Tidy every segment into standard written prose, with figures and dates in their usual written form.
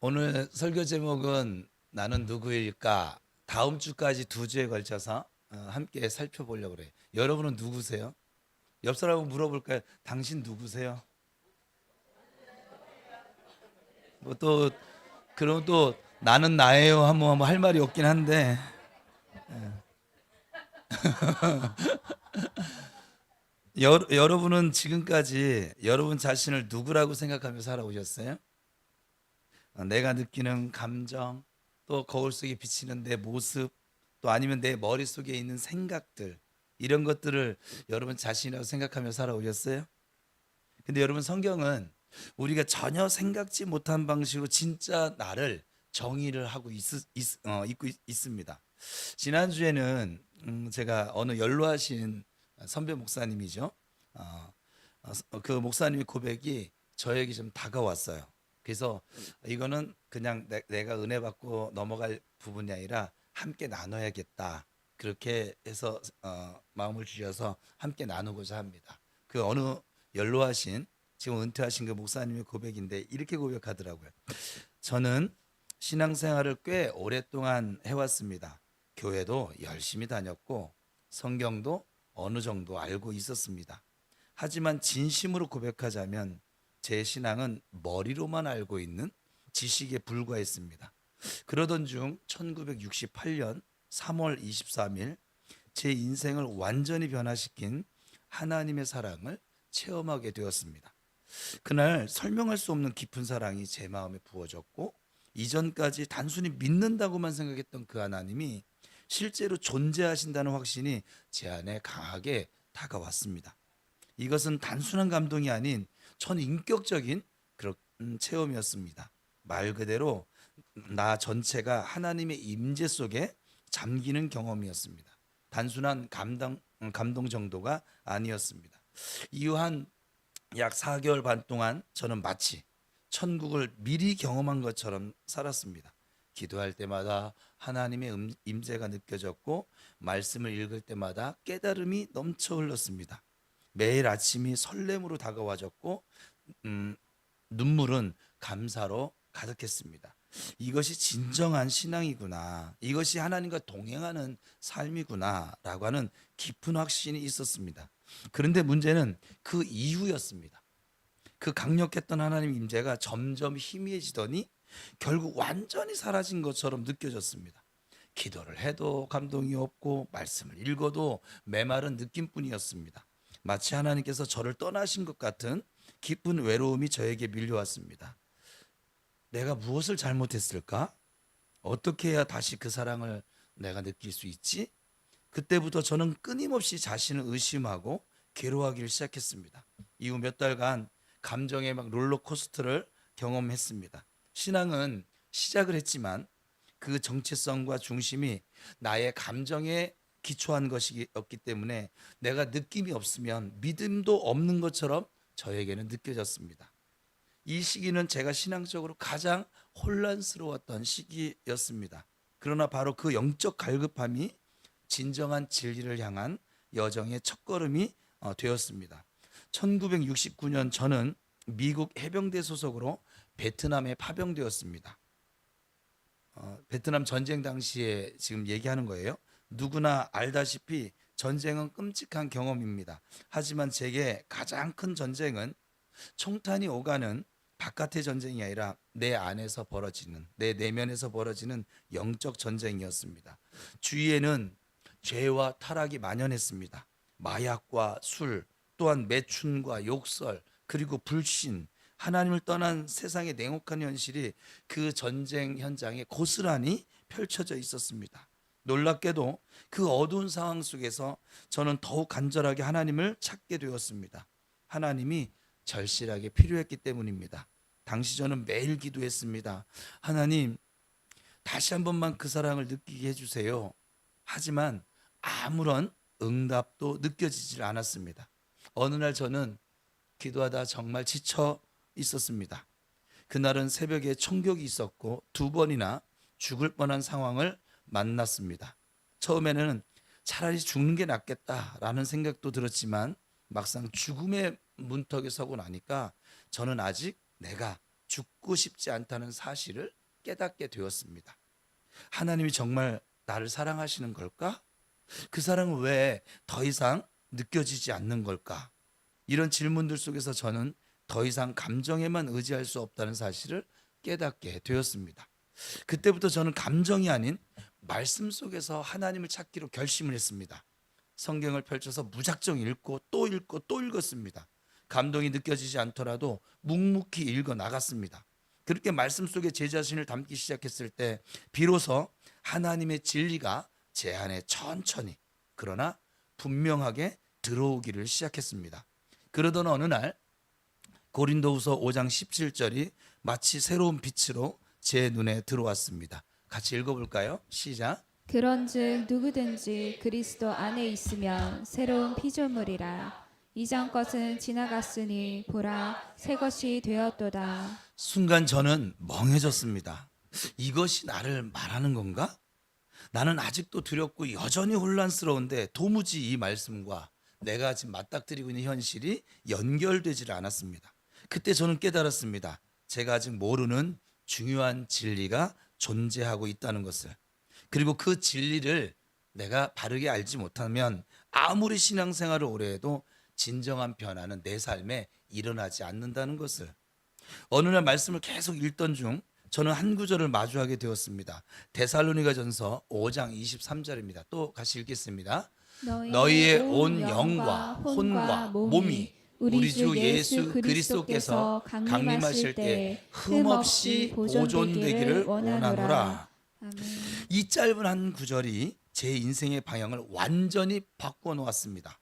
오늘 설교 제목은 나는 누구일까? 다음 주까지 두 주에 걸쳐서 함께 살펴보려고 그래요. 여러분은 누구세요? 옆 사람은 물어볼까요? 당신 누구세요? 뭐 또 그럼 또 나는 나예요 하면 뭐 할 말이 없긴 한데 여러분은 지금까지 여러분 자신을 누구라고 생각하며 살아오셨어요? 내가 느끼는 감정, 또 거울 속에 비치는 내 모습, 또 아니면 내 머릿속에 있는 생각들, 이런 것들을 여러분 자신이라고 생각하며 살아오셨어요? 근데 여러분, 성경은 우리가 전혀 생각지 못한 방식으로 진짜 나를 정의를 하고 있습니다. 지난주에는 제가 어느 연로하신 선배 목사님이죠. 어, 그 목사님의 고백이 저에게 좀 다가왔어요. 그래서 이거는 그냥 내가 은혜 받고 넘어갈 부분이 아니라 함께 나눠야겠다. 그렇게 해서 마음을 주셔서 함께 나누고자 합니다. 그 어느 연로하신 지금 은퇴하신 그 목사님의 고백인데 이렇게 고백하더라고요. 저는 신앙생활을 꽤 오랫동안 해왔습니다. 교회도 열심히 다녔고 성경도 어느 정도 알고 있었습니다. 하지만 진심으로 고백하자면 제 신앙은 머리로만 알고 있는 지식에 불과했습니다. 그러던 중 1968년 3월 23일 제 인생을 완전히 변화시킨 하나님의 사랑을 체험하게 되었습니다. 그날 설명할 수 없는 깊은 사랑이 제 마음에 부어졌고 이전까지 단순히 믿는다고만 생각했던 그 하나님이 실제로 존재하신다는 확신이 제 안에 강하게 다가왔습니다. 이것은 단순한 감동이 아닌 전인격적인 그런 체험이었습니다. 말 그대로 나 전체가 하나님의 임재 속에 잠기는 경험이었습니다. 단순한 감동 정도가 아니었습니다. 이후 한 약 4개월 반 동안 저는 마치 천국을 미리 경험한 것처럼 살았습니다. 기도할 때마다 하나님의 임재가 느껴졌고 말씀을 읽을 때마다 깨달음이 넘쳐 흘렀습니다. 매일 아침이 설렘으로 다가와졌고 음, 눈물은 감사로 가득했습니다. 이것이 진정한 신앙이구나. 이것이 하나님과 동행하는 삶이구나라고 하는 깊은 확신이 있었습니다. 그런데 문제는 그 이후였습니다. 그 강력했던 하나님 임재가 점점 희미해지더니 결국 완전히 사라진 것처럼 느껴졌습니다. 기도를 해도 감동이 없고 말씀을 읽어도 메마른 느낌뿐이었습니다. 마치 하나님께서 저를 떠나신 것 같은 깊은 외로움이 저에게 밀려왔습니다. 내가 무엇을 잘못했을까? 어떻게 해야 다시 그 사랑을 내가 느낄 수 있지? 그때부터 저는 끊임없이 자신을 의심하고 괴로워하기를 시작했습니다. 이후 몇 달간 감정의 막 롤러코스터를 경험했습니다. 신앙은 시작을 했지만 그 정체성과 중심이 나의 감정에 기초한 것이었기 때문에 내가 느낌이 없으면 믿음도 없는 것처럼 저에게는 느껴졌습니다. 이 시기는 제가 신앙적으로 가장 혼란스러웠던 시기였습니다. 그러나 바로 그 영적 갈급함이 진정한 진리를 향한 여정의 첫걸음이 되었습니다. 1969년 저는 미국 해병대 소속으로 베트남에 파병되었습니다. 베트남 전쟁 당시에 지금 얘기하는 거예요. 누구나 알다시피 전쟁은 끔찍한 경험입니다. 하지만 제게 가장 큰 전쟁은 총탄이 오가는 바깥의 전쟁이 아니라 내 안에서 벌어지는, 내 내면에서 벌어지는 영적 전쟁이었습니다. 주위에는 죄와 타락이 만연했습니다. 마약과 술, 또한 매춘과 욕설, 그리고 불신, 하나님을 떠난 세상의 냉혹한 현실이 그 전쟁 현장에 고스란히 펼쳐져 있었습니다. 놀랍게도 그 어두운 상황 속에서 저는 더욱 간절하게 하나님을 찾게 되었습니다. 하나님이 절실하게 필요했기 때문입니다. 당시 저는 매일 기도했습니다. 하나님, 다시 한 번만 그 사랑을 느끼게 해주세요. 하지만 아무런 응답도 느껴지질 않았습니다. 어느 날 저는 기도하다 정말 지쳐 있었습니다. 그날은 새벽에 총격이 있었고 두 번이나 죽을 뻔한 상황을 만났습니다. 처음에는 차라리 죽는 게 낫겠다라는 생각도 들었지만 막상 죽음의 문턱에 서고 나니까 저는 아직 내가 죽고 싶지 않다는 사실을 깨닫게 되었습니다. 하나님이 정말 나를 사랑하시는 걸까? 그 사랑은 왜 더 이상 느껴지지 않는 걸까? 이런 질문들 속에서 저는 더 이상 감정에만 의지할 수 없다는 사실을 깨닫게 되었습니다. 그때부터 저는 감정이 아닌 말씀 속에서 하나님을 찾기로 결심을 했습니다. 성경을 펼쳐서 무작정 읽고 또 읽고 또 읽었습니다. 감동이 느껴지지 않더라도 묵묵히 읽어 나갔습니다. 그렇게 말씀 속에 제 자신을 담기 시작했을 때 비로소 하나님의 진리가 제 안에 천천히 그러나 분명하게 들어오기를 시작했습니다. 그러던 어느 날 고린도후서 5장 17절이 마치 새로운 빛으로 제 눈에 들어왔습니다. 같이 읽어볼까요? 시작. 그런즉 누구든지 그리스도 안에 있으면 새로운 피조물이라. 이전 것은 지나갔으니 보라 새 것이 되었도다. 순간 저는 멍해졌습니다. 이것이 나를 말하는 건가? 나는 아직도 두렵고 여전히 혼란스러운데 도무지 이 말씀과 내가 지금 맞닥뜨리고 있는 현실이 연결되지를 않았습니다. 그때 저는 깨달았습니다. 제가 아직 모르는 중요한 진리가 존재하고 있다는 것을. 그리고 그 진리를 내가 바르게 알지 못하면 아무리 신앙생활을 오래 해도 진정한 변화는 내 삶에 일어나지 않는다는 것을. 어느 날 말씀을 계속 읽던 중 저는 한 구절을 마주하게 되었습니다. 데살로니가전서 5장 23절입니다. 또 같이 읽겠습니다. 너희의 온 영과 혼과 몸이 우리 주 예수 그리스도께서 강림하실 때 흠없이 보존되기를 원하노라. 아멘. 이 짧은 한 구절이 제 인생의 방향을 완전히 바꿔 놓았습니다.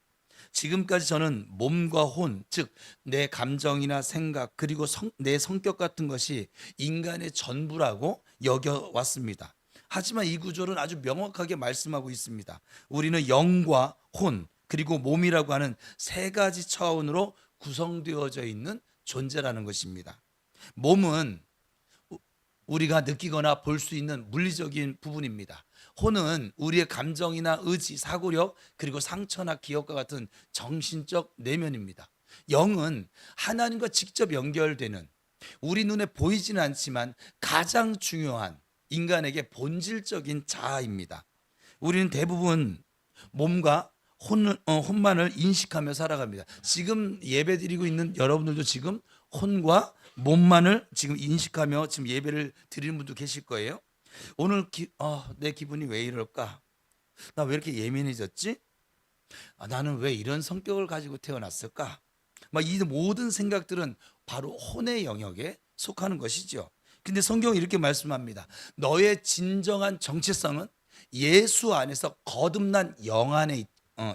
지금까지 저는 몸과 혼, 즉 내 감정이나 생각 그리고 내 성격 같은 것이 인간의 전부라고 여겨왔습니다. 하지만 이 구절은 아주 명확하게 말씀하고 있습니다. 우리는 영과 혼 그리고 몸이라고 하는 세 가지 차원으로 구성되어져 있는 존재라는 것입니다. 몸은 우리가 느끼거나 볼 수 있는 물리적인 부분입니다. 혼은 우리의 감정이나 의지, 사고력 그리고 상처나 기억과 같은 정신적 내면입니다. 영은 하나님과 직접 연결되는 우리 눈에 보이지는 않지만 가장 중요한 인간에게 본질적인 자아입니다. 우리는 대부분 몸과 혼만을 인식하며 살아갑니다. 지금 예배드리고 있는 여러분들도 지금 혼과 몸만을 지금 인식하며 지금 예배를 드리는 분도 계실 거예요. 오늘 내 기분이 왜 이럴까? 나 왜 이렇게 예민해졌지? 나는 왜 이런 성격을 가지고 태어났을까? 막 이 모든 생각들은 바로 혼의 영역에 속하는 것이죠. 근데 성경은 이렇게 말씀합니다. 너의 진정한 정체성은 예수 안에서 거듭난 영 안에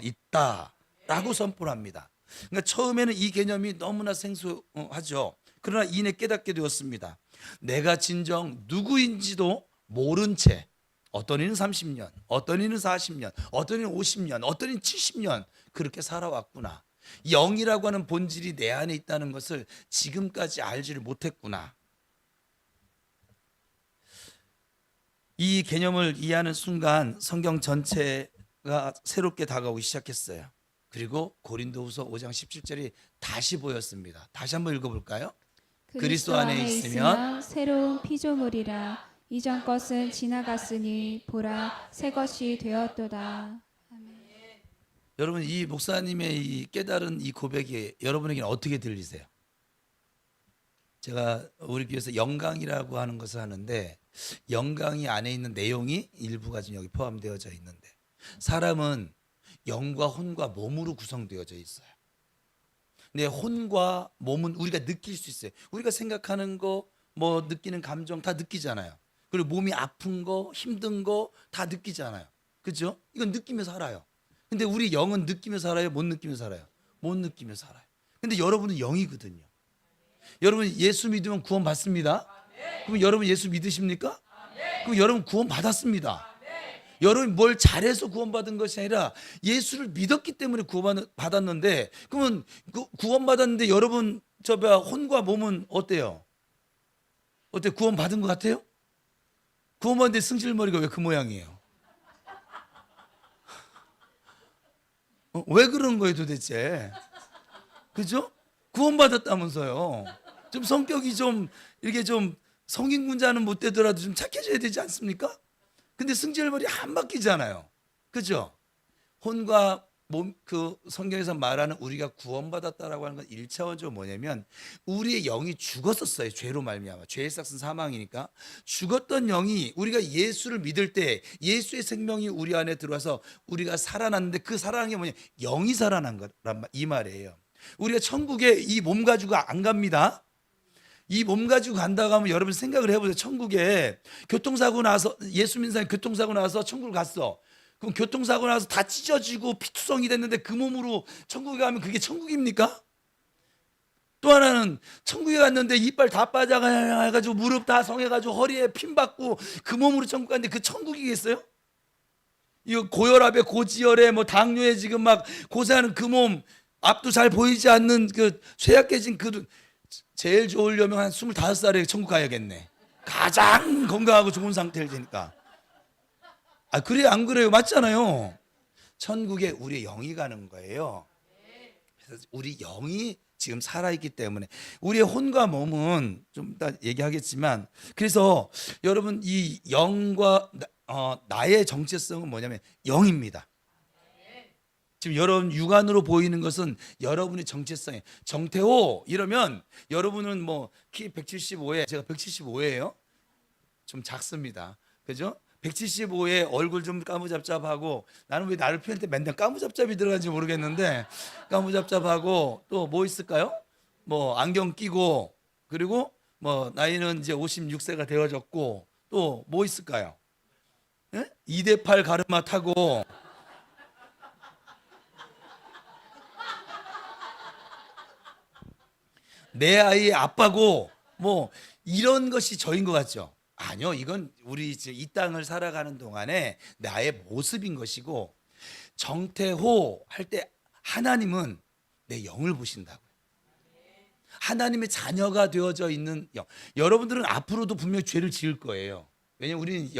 있다라고 선포합니다. 그러니까 처음에는 이 개념이 너무나 생소하죠. 그러나 이내 깨닫게 되었습니다. 내가 진정 누구인지도 모른 채 어떤 이는 30년, 어떤 이는 40년, 어떤 이는 50년, 어떤 이는 70년 그렇게 살아왔구나. 영이라고 하는 본질이 내 안에 있다는 것을 지금까지 알지를 못했구나. 이 개념을 이해하는 순간 성경 전체가 새롭게 다가오기 시작했어요. 그리고 고린도후서 5장 17절이 다시 보였습니다. 다시 한번 읽어볼까요? 그리스도 안에 있으면 새로운 피조물이라. 이전 것은 지나갔으니 보라 새 것이 되었도다. 아멘. 여러분 이 목사님의 이 깨달은 이 고백이 여러분에게는 어떻게 들리세요? 제가 우리 교회에서 영광이라고 하는 것을 하는데 영광이 안에 있는 내용이 일부가 지금 여기 포함되어져 있는데 사람은 영과 혼과 몸으로 구성되어져 있어요. 근데 혼과 몸은 우리가 느낄 수 있어요. 우리가 생각하는 거, 뭐 느끼는 감정 다 느끼잖아요. 그리고 몸이 아픈 거, 힘든 거 다 느끼잖아요. 그렇죠? 이건 느끼며 살아요. 근데 우리 영은 느끼며 살아요? 못 느끼며 살아요? 못 느끼며 살아요. 근데 여러분은 영이거든요. 여러분 예수 믿으면 구원 받습니다. 그럼 여러분 예수 믿으십니까? 그럼 여러분 구원 받았습니다. 여러분 뭘 잘해서 구원받은 것이 아니라 예수를 믿었기 때문에 구원받았는데 그러면 구원받았는데 여러분 혼과 몸은 어때요? 어때 구원받은 것 같아요? 구원받는데 승질머리가 왜 그 모양이에요? 왜 그런 거예요 도대체? 그죠? 구원받았다면서요. 좀 성격이 좀 이렇게 좀 성인군자는 못 되더라도 좀 착해져야 되지 않습니까? 근데 승질머리 안 바뀌잖아요. 그죠? 혼과 몸, 그 성경에서 말하는 우리가 구원받았다라고 하는 건 1차원적으로 뭐냐면 우리의 영이 죽었었어요. 죄로 말미암아. 죄의 삭은 사망이니까. 죽었던 영이 우리가 예수를 믿을 때 예수의 생명이 우리 안에 들어와서 우리가 살아났는데 그 살아난 게 뭐냐? 영이 살아난 거란 이 말이에요. 우리가 천국에 이 몸 가지고 안 갑니다. 이 몸 가지고 간다고 하면 여러분 생각을 해보세요. 천국에 교통사고 나서 예수 믿는 사람이 교통사고 나서 천국을 갔어. 그럼 교통사고 나서 다 찢어지고 피투성이 됐는데 그 몸으로 천국에 가면 그게 천국입니까? 또 하나는 천국에 갔는데 이빨 다 빠져가지고 무릎 다 성해가지고 허리에 핀 받고 그 몸으로 천국 갔는데 그 천국이겠어요? 이거 고혈압에 고지혈에 뭐 당뇨에 지금 막 고생하는 그 몸, 앞도 잘 보이지 않는 그 쇠약해진 그 제일 좋으려면 한 25살에 천국 가야겠네. 가장 건강하고 좋은 상태일 테니까. 아, 그래 안 그래요? 맞잖아요. 천국에 우리 영이 가는 거예요. 그래서 우리 영이 지금 살아있기 때문에 우리의 혼과 몸은 좀 이따 얘기하겠지만, 그래서 여러분 이 영과 나의 정체성은 뭐냐면 영입니다. 지금 여러분 육안으로 보이는 것은 여러분의 정체성이에요. 정태호 이러면 여러분은 뭐 키 175에 제가 175예요. 좀 작습니다. 그죠? 175에 얼굴 좀 까무잡잡하고, 나는 왜 나를 표현할 때 맨날 까무잡잡이 들어간지 모르겠는데, 까무잡잡하고 또 뭐 있을까요? 뭐 안경 끼고, 그리고 뭐 나이는 이제 56세가 되어졌고, 또 뭐 있을까요? 2대8 가르마 타고, 내 아이의 아빠고, 뭐 이런 것이 저인 것 같죠? 아니요, 이건 우리 이 땅을 살아가는 동안에 나의 모습인 것이고, 정태호 할 때 하나님은 내 영을 보신다고요. 하나님의 자녀가 되어져 있는 영. 여러분들은 앞으로도 분명히 죄를 지을 거예요. 왜냐하면 우리는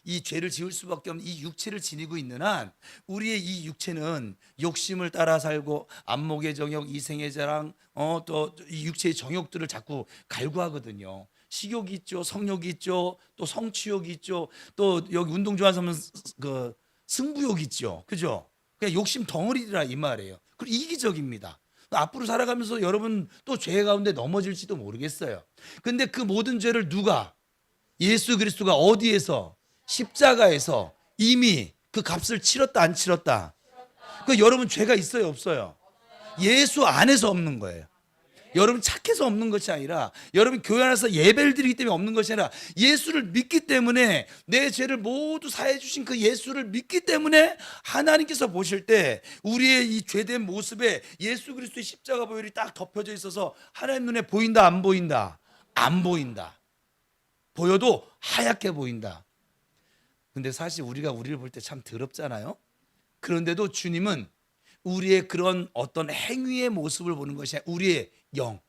이 죄를 지을 수밖에 없는 이 육체를 지니고 있는 한 우리의 이 육체는 욕심을 따라 살고 안목의 정욕, 이생의 자랑, 또 이 육체의 정욕들을 자꾸 갈구하거든요. 식욕이 있죠, 성욕이 있죠, 또 성취욕이 있죠, 또 여기 운동 좋아하는 사람은 그 승부욕이 있죠, 그죠? 그냥 욕심 덩어리라 이 말이에요. 그리고 이기적입니다. 앞으로 살아가면서 여러분 또 죄 가운데 넘어질지도 모르겠어요. 근데 그 모든 죄를 누가, 예수 그리스도가 어디에서, 십자가에서 이미 그 값을 치렀다 안 치렀다. 그 여러분 죄가 있어요 없어요? 예수 안에서 없는 거예요. 여러분 착해서 없는 것이 아니라, 여러분 교회 안에서 예배를 드리기 때문에 없는 것이 아니라, 예수를 믿기 때문에, 내 죄를 모두 사해 주신 그 예수를 믿기 때문에 하나님께서 보실 때 우리의 이 죄된 모습에 예수 그리스도의 십자가 보혈이 딱 덮여져 있어서 하나님 눈에 보인다 안 보인다? 안 보인다. 보여도 하얗게 보인다. 근데 사실 우리가 우리를 볼 때 참 더럽잖아요. 그런데도 주님은 우리의 그런 어떤 행위의 모습을 보는 것이 아니라 우리의 영,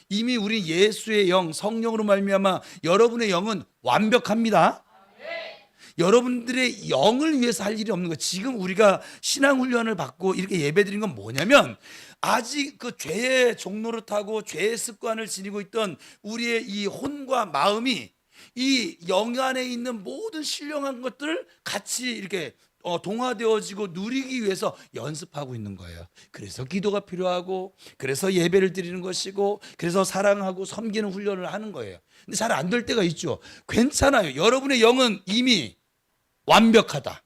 이미 우리 예수의 영, 성령으로 말미암아 여러분의 영은 완벽합니다. 여러분들의 영을 위해서 할 일이 없는 거예요. 지금 우리가 신앙 훈련을 받고 이렇게 예배드린 건 뭐냐면, 아직 그 죄의 종로를 타고 죄의 습관을 지니고 있던 우리의 이 혼과 마음이 이 영 안에 있는 모든 신령한 것들을 같이 이렇게 동화되어지고 누리기 위해서 연습하고 있는 거예요. 그래서 기도가 필요하고, 그래서 예배를 드리는 것이고, 그래서 사랑하고 섬기는 훈련을 하는 거예요. 근데 잘 안 될 때가 있죠. 괜찮아요. 여러분의 영은 이미 완벽하다.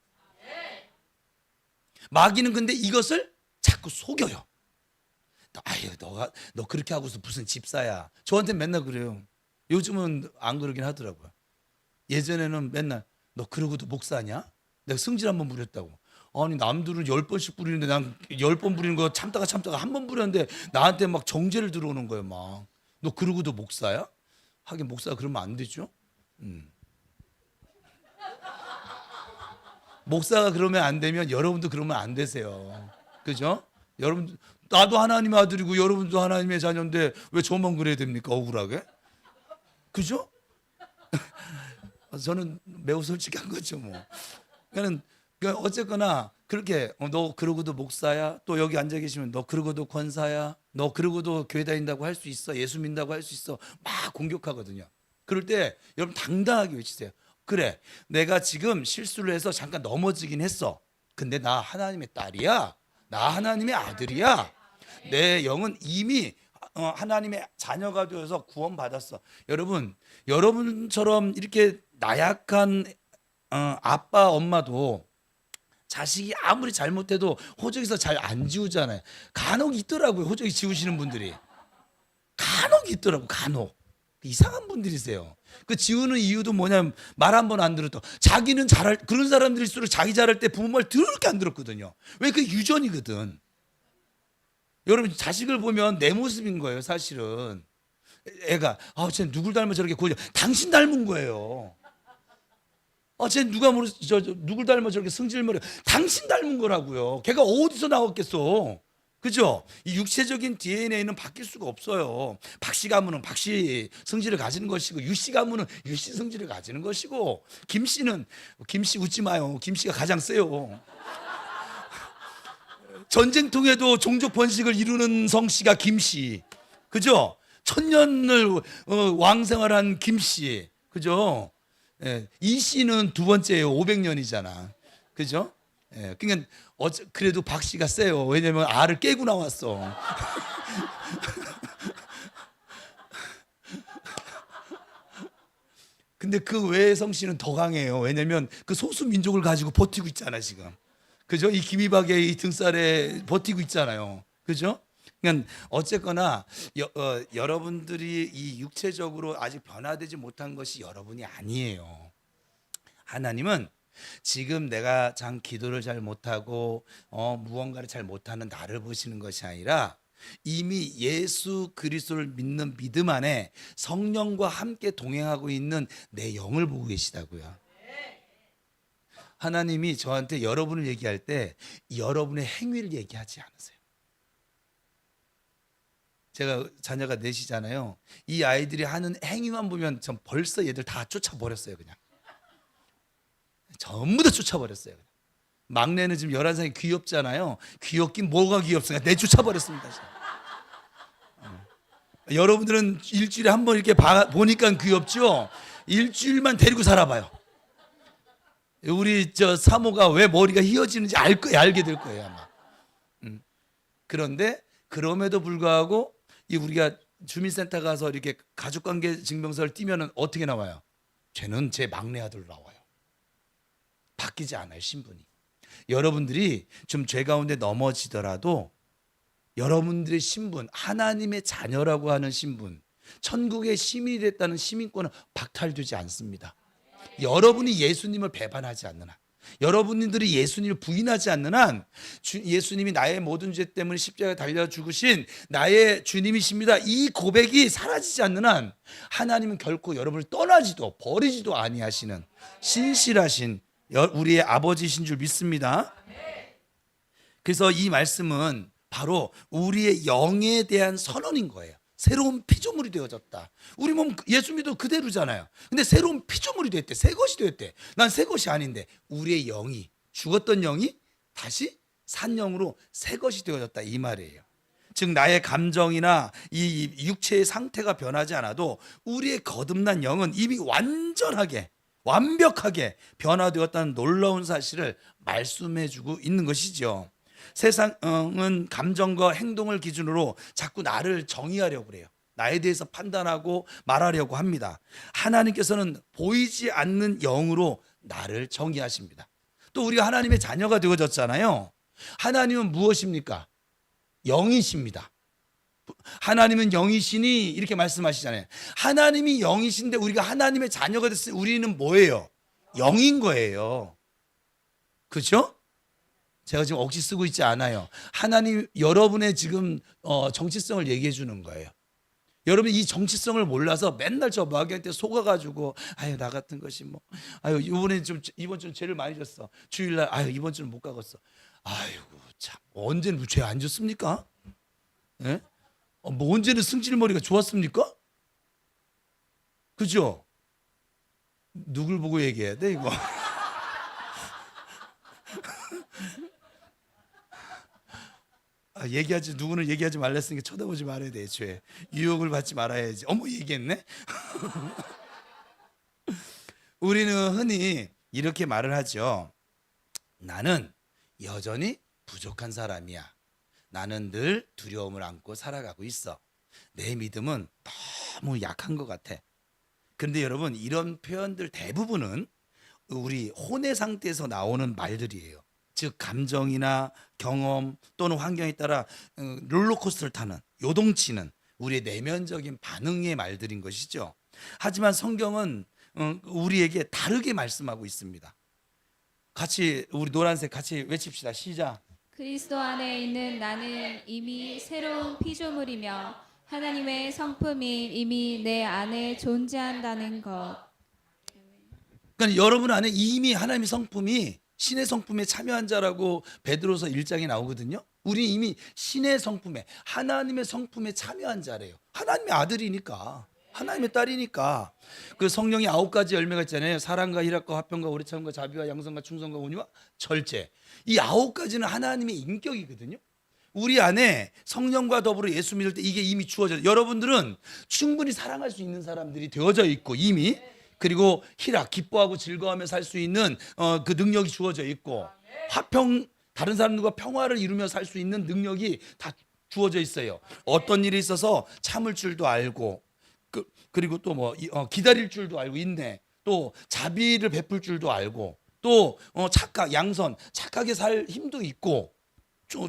마귀는 근데 이것을 자꾸 속여요. 아유, 너 그렇게 하고서 무슨 집사야. 저한테 맨날 그래요. 요즘은 안 그러긴 하더라고요. 예전에는 맨날 너 그러고도 목사냐? 내가 승질 한번 부렸다고. 아니 남들은 10번씩 부리는데 난 10번 부리는 거 참다가 한 번 부렸는데 나한테 막 정죄를 들어오는 거예요. 막 너 그러고도 목사야? 하긴 목사가 그러면 안 되죠. 목사가 그러면 안 되면 여러분도 그러면 안 되세요. 그죠? 여러분, 나도 하나님의 아들이고 여러분도 하나님의 자녀인데 왜 저만 그래야 됩니까? 억울하게? 그죠? 저는 매우 솔직한 거죠, 뭐. 그러니까 어쨌거나 그렇게 너 그러고도 목사야, 또 여기 앉아 계시면 너 그러고도 권사야, 너 그러고도 교회 다닌다고 할 수 있어, 예수 믿는다고 할 수 있어, 막 공격하거든요. 그럴 때 여러분 당당하게 외치세요. 그래, 내가 지금 실수를 해서 잠깐 넘어지긴 했어. 근데 나 하나님의 딸이야. 나 하나님의 아들이야. 내 영은 이미 하나님의 자녀가 되어서 구원받았어. 여러분, 여러분처럼 이렇게 나약한 아빠 엄마도 자식이 아무리 잘못해도 호적에서 잘 안 지우잖아요. 간혹 있더라고요, 호적이 지우시는 분들이. 간혹 있더라고, 간혹. 이상한 분들이세요. 그 지우는 이유도 뭐냐면 말 한 번 안 들었다. 자기는 잘할, 그런 사람들일수록 자기 잘할 때 부모 말 더럽게 안 들었거든요. 왜? 그게 유전이거든. 여러분, 자식을 보면 내 모습인 거예요, 사실은. 애가 쟤 누굴 닮아 저렇게 고져. 당신 닮은 거예요. 쟤 누굴 닮아 저렇게 승질머리. 당신 닮은 거라고요. 걔가 어디서 나왔겠어. 그죠? 이 육체적인 DNA는 바뀔 수가 없어요. 박씨 가문은 박씨 성질을 가지는 것이고, 유씨 가문은 유씨 성질을 가지는 것이고, 김씨 웃지 마요. 김씨가 가장 세요. 전쟁통에도 종족 번식을 이루는 성씨가 김씨. 그죠? 천년을 왕생활한 김씨. 그죠? 예, 이 씨는 두 번째예요. 500년이잖아. 그죠? 예, 그러니까 그래도 박 씨가 세요. 왜냐면 알을 깨고 나왔어. 근데 그 외의 성씨는 더 강해요. 왜냐면 그 소수 민족을 가지고 버티고 있잖아, 지금. 그죠? 이 김이박의 이 등살에 버티고 있잖아요. 그죠? 그러니까 어쨌거나 여러분들이 이 육체적으로 아직 변화되지 못한 것이 여러분이 아니에요. 하나님은 지금 내가 기도를 잘 못하고 무언가를 잘 못하는 나를 보시는 것이 아니라 이미 예수 그리스도를 믿는 믿음 안에 성령과 함께 동행하고 있는 내 영을 보고 계시다고요. 하나님이 저한테 여러분을 얘기할 때 여러분의 행위를 얘기하지 않으세요. 제가 자녀가 넷이잖아요. 이 아이들이 하는 행위만 보면 전 벌써 얘들 다 쫓아버렸어요. 그냥 전부 다 쫓아버렸어요. 막내는 지금 11살이 귀엽잖아요. 귀엽긴 뭐가 귀엽습니까? 내쫓아버렸습니다. 여러분들은 일주일에 한 번 이렇게 보니까 귀엽죠? 일주일만 데리고 살아봐요. 우리 사모가 왜 머리가 휘어지는지 알게 될 거예요, 아마. 그런데 그럼에도 불구하고 우리가 주민센터 가서 이렇게 가족관계 증명서를 띄면은 어떻게 나와요? 쟤는 제 막내 아들로 나와요. 바뀌지 않아요, 신분이. 여러분들이 좀 죄 가운데 넘어지더라도 여러분들의 신분, 하나님의 자녀라고 하는 신분, 천국의 시민이 됐다는 시민권은 박탈되지 않습니다. 여러분이 예수님을 배반하지 않는 한, 여러분들이 예수님을 부인하지 않는 한, 예수님이 나의 모든 죄 때문에 십자가에 달려 죽으신 나의 주님이십니다, 이 고백이 사라지지 않는 한 하나님은 결코 여러분을 떠나지도 버리지도 아니하시는 신실하신 우리의 아버지이신 줄 믿습니다. 그래서 이 말씀은 바로 우리의 영에 대한 선언인 거예요. 새로운 피조물이 되어졌다. 우리 몸 예수 믿어 그대로잖아요. 근데 새로운 피조물이 됐대. 새 것이 되었대. 난 새 것이 아닌데 우리의 영이, 죽었던 영이 다시 산 영으로 새 것이 되어졌다, 이 말이에요. 즉 나의 감정이나 이 육체의 상태가 변하지 않아도 우리의 거듭난 영은 이미 완벽하게 변화되었다는 놀라운 사실을 말씀해주고 있는 것이죠. 세상은 감정과 행동을 기준으로 자꾸 나를 정의하려고 그래요. 나에 대해서 판단하고 말하려고 합니다. 하나님께서는 보이지 않는 영으로 나를 정의하십니다. 또 우리가 하나님의 자녀가 되어졌잖아요. 하나님은 무엇입니까? 영이십니다. 하나님은 영이시니 이렇게 말씀하시잖아요. 하나님이 영이신데 우리가 하나님의 자녀가 됐으니 우리는 뭐예요? 영인 거예요. 그렇죠? 제가 지금 억지 쓰고 있지 않아요. 하나님 여러분의 지금 정체성을 얘기해 주는 거예요. 여러분 이 정체성을 몰라서 맨날 저 마귀한테 속아가지고 나 같은 것이 이번 주는 죄를 많이 졌어. 주일날 이번 주는 못 가겠어. 참 언제는 죄 안 졌습니까? 예? 언제는 승질머리가 좋았습니까? 그죠? 누굴 보고 얘기해야 돼 이거? 누구는 얘기하지 말랬으니까 쳐다보지 말아야 돼. 죄 유혹을 받지 말아야지. 얘기했네. 우리는 흔히 이렇게 말을 하죠. 나는 여전히 부족한 사람이야. 나는 늘 두려움을 안고 살아가고 있어. 내 믿음은 너무 약한 것 같아. 그런데 여러분, 이런 표현들 대부분은 우리 혼의 상태에서 나오는 말들이에요. 즉 감정이나 경험 또는 환경에 따라 롤러코스터를 타는, 요동치는 우리의 내면적인 반응의 말들인 것이죠. 하지만 성경은 우리에게 다르게 말씀하고 있습니다. 같이 우리 노란색 같이 외칩시다. 시작. 그리스도 안에 있는 나는 이미 새로운 피조물이며 하나님의 성품이 이미 내 안에 존재한다는 것. 그러니까 여러분 안에 이미 하나님의 성품이 신의 성품에 참여한 자라고 베드로서 1장에 나오거든요. 우리 이미 신의 성품에, 하나님의 성품에 참여한 자래요. 하나님의 아들이니까, 하나님의 딸이니까. 그 성령의 9가지 열매가 있잖아요. 사랑과 희락과 화평과 오래참과 자비와 양선과 충성과 온유와 절제. 이 9가지는 하나님의 인격이거든요. 우리 안에 성령과 더불어 예수 믿을 때 이게 이미 주어져요. 여러분들은 충분히 사랑할 수 있는 사람들이 되어져 있고 이미, 그리고 희락, 기뻐하고 즐거워하며 살 수 있는 그 능력이 주어져 있고, 화평, 다른 사람들과 평화를 이루며 살 수 있는 능력이 다 주어져 있어요. 어떤 일이 있어서 참을 줄도 알고, 그리고 또 뭐 기다릴 줄도 알고, 인내, 또 자비를 베풀 줄도 알고, 또 착각, 양선, 착하게 살 힘도 있고,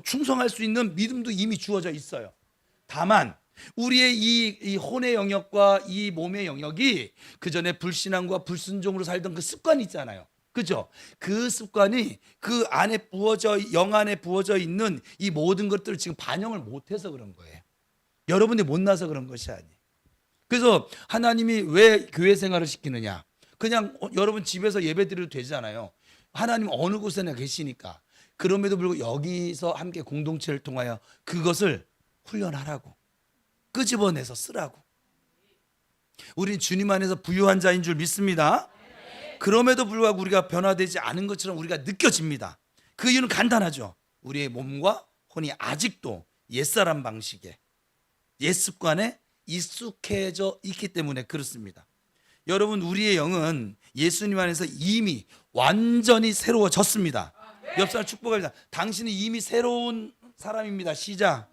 충성할 수 있는 믿음도 이미 주어져 있어요. 다만 우리의 이 혼의 영역과 이 몸의 영역이 그 전에 불신앙과 불순종으로 살던 그 습관이 있잖아요. 그죠? 그 습관이 그 안에 영 안에 부어져 있는 이 모든 것들을 지금 반영을 못해서 그런 거예요. 여러분이 못나서 그런 것이 아니에요. 그래서 하나님이 왜 교회 생활을 시키느냐? 그냥 여러분 집에서 예배 드려도 되잖아요. 하나님 어느 곳에나 계시니까. 그럼에도 불구하고 여기서 함께 공동체를 통하여 그것을 훈련하라고, 끄집어내서 쓰라고. 우린 주님 안에서 부유한 자인 줄 믿습니다. 그럼에도 불구하고 우리가 변화되지 않은 것처럼 우리가 느껴집니다. 그 이유는 간단하죠. 우리의 몸과 혼이 아직도 옛사람 방식에, 옛 습관에 익숙해져 있기 때문에 그렇습니다. 여러분, 우리의 영은 예수님 안에서 이미 완전히 새로워졌습니다. 옆 사람 축복합니다. 당신은 이미 새로운 사람입니다. 시작.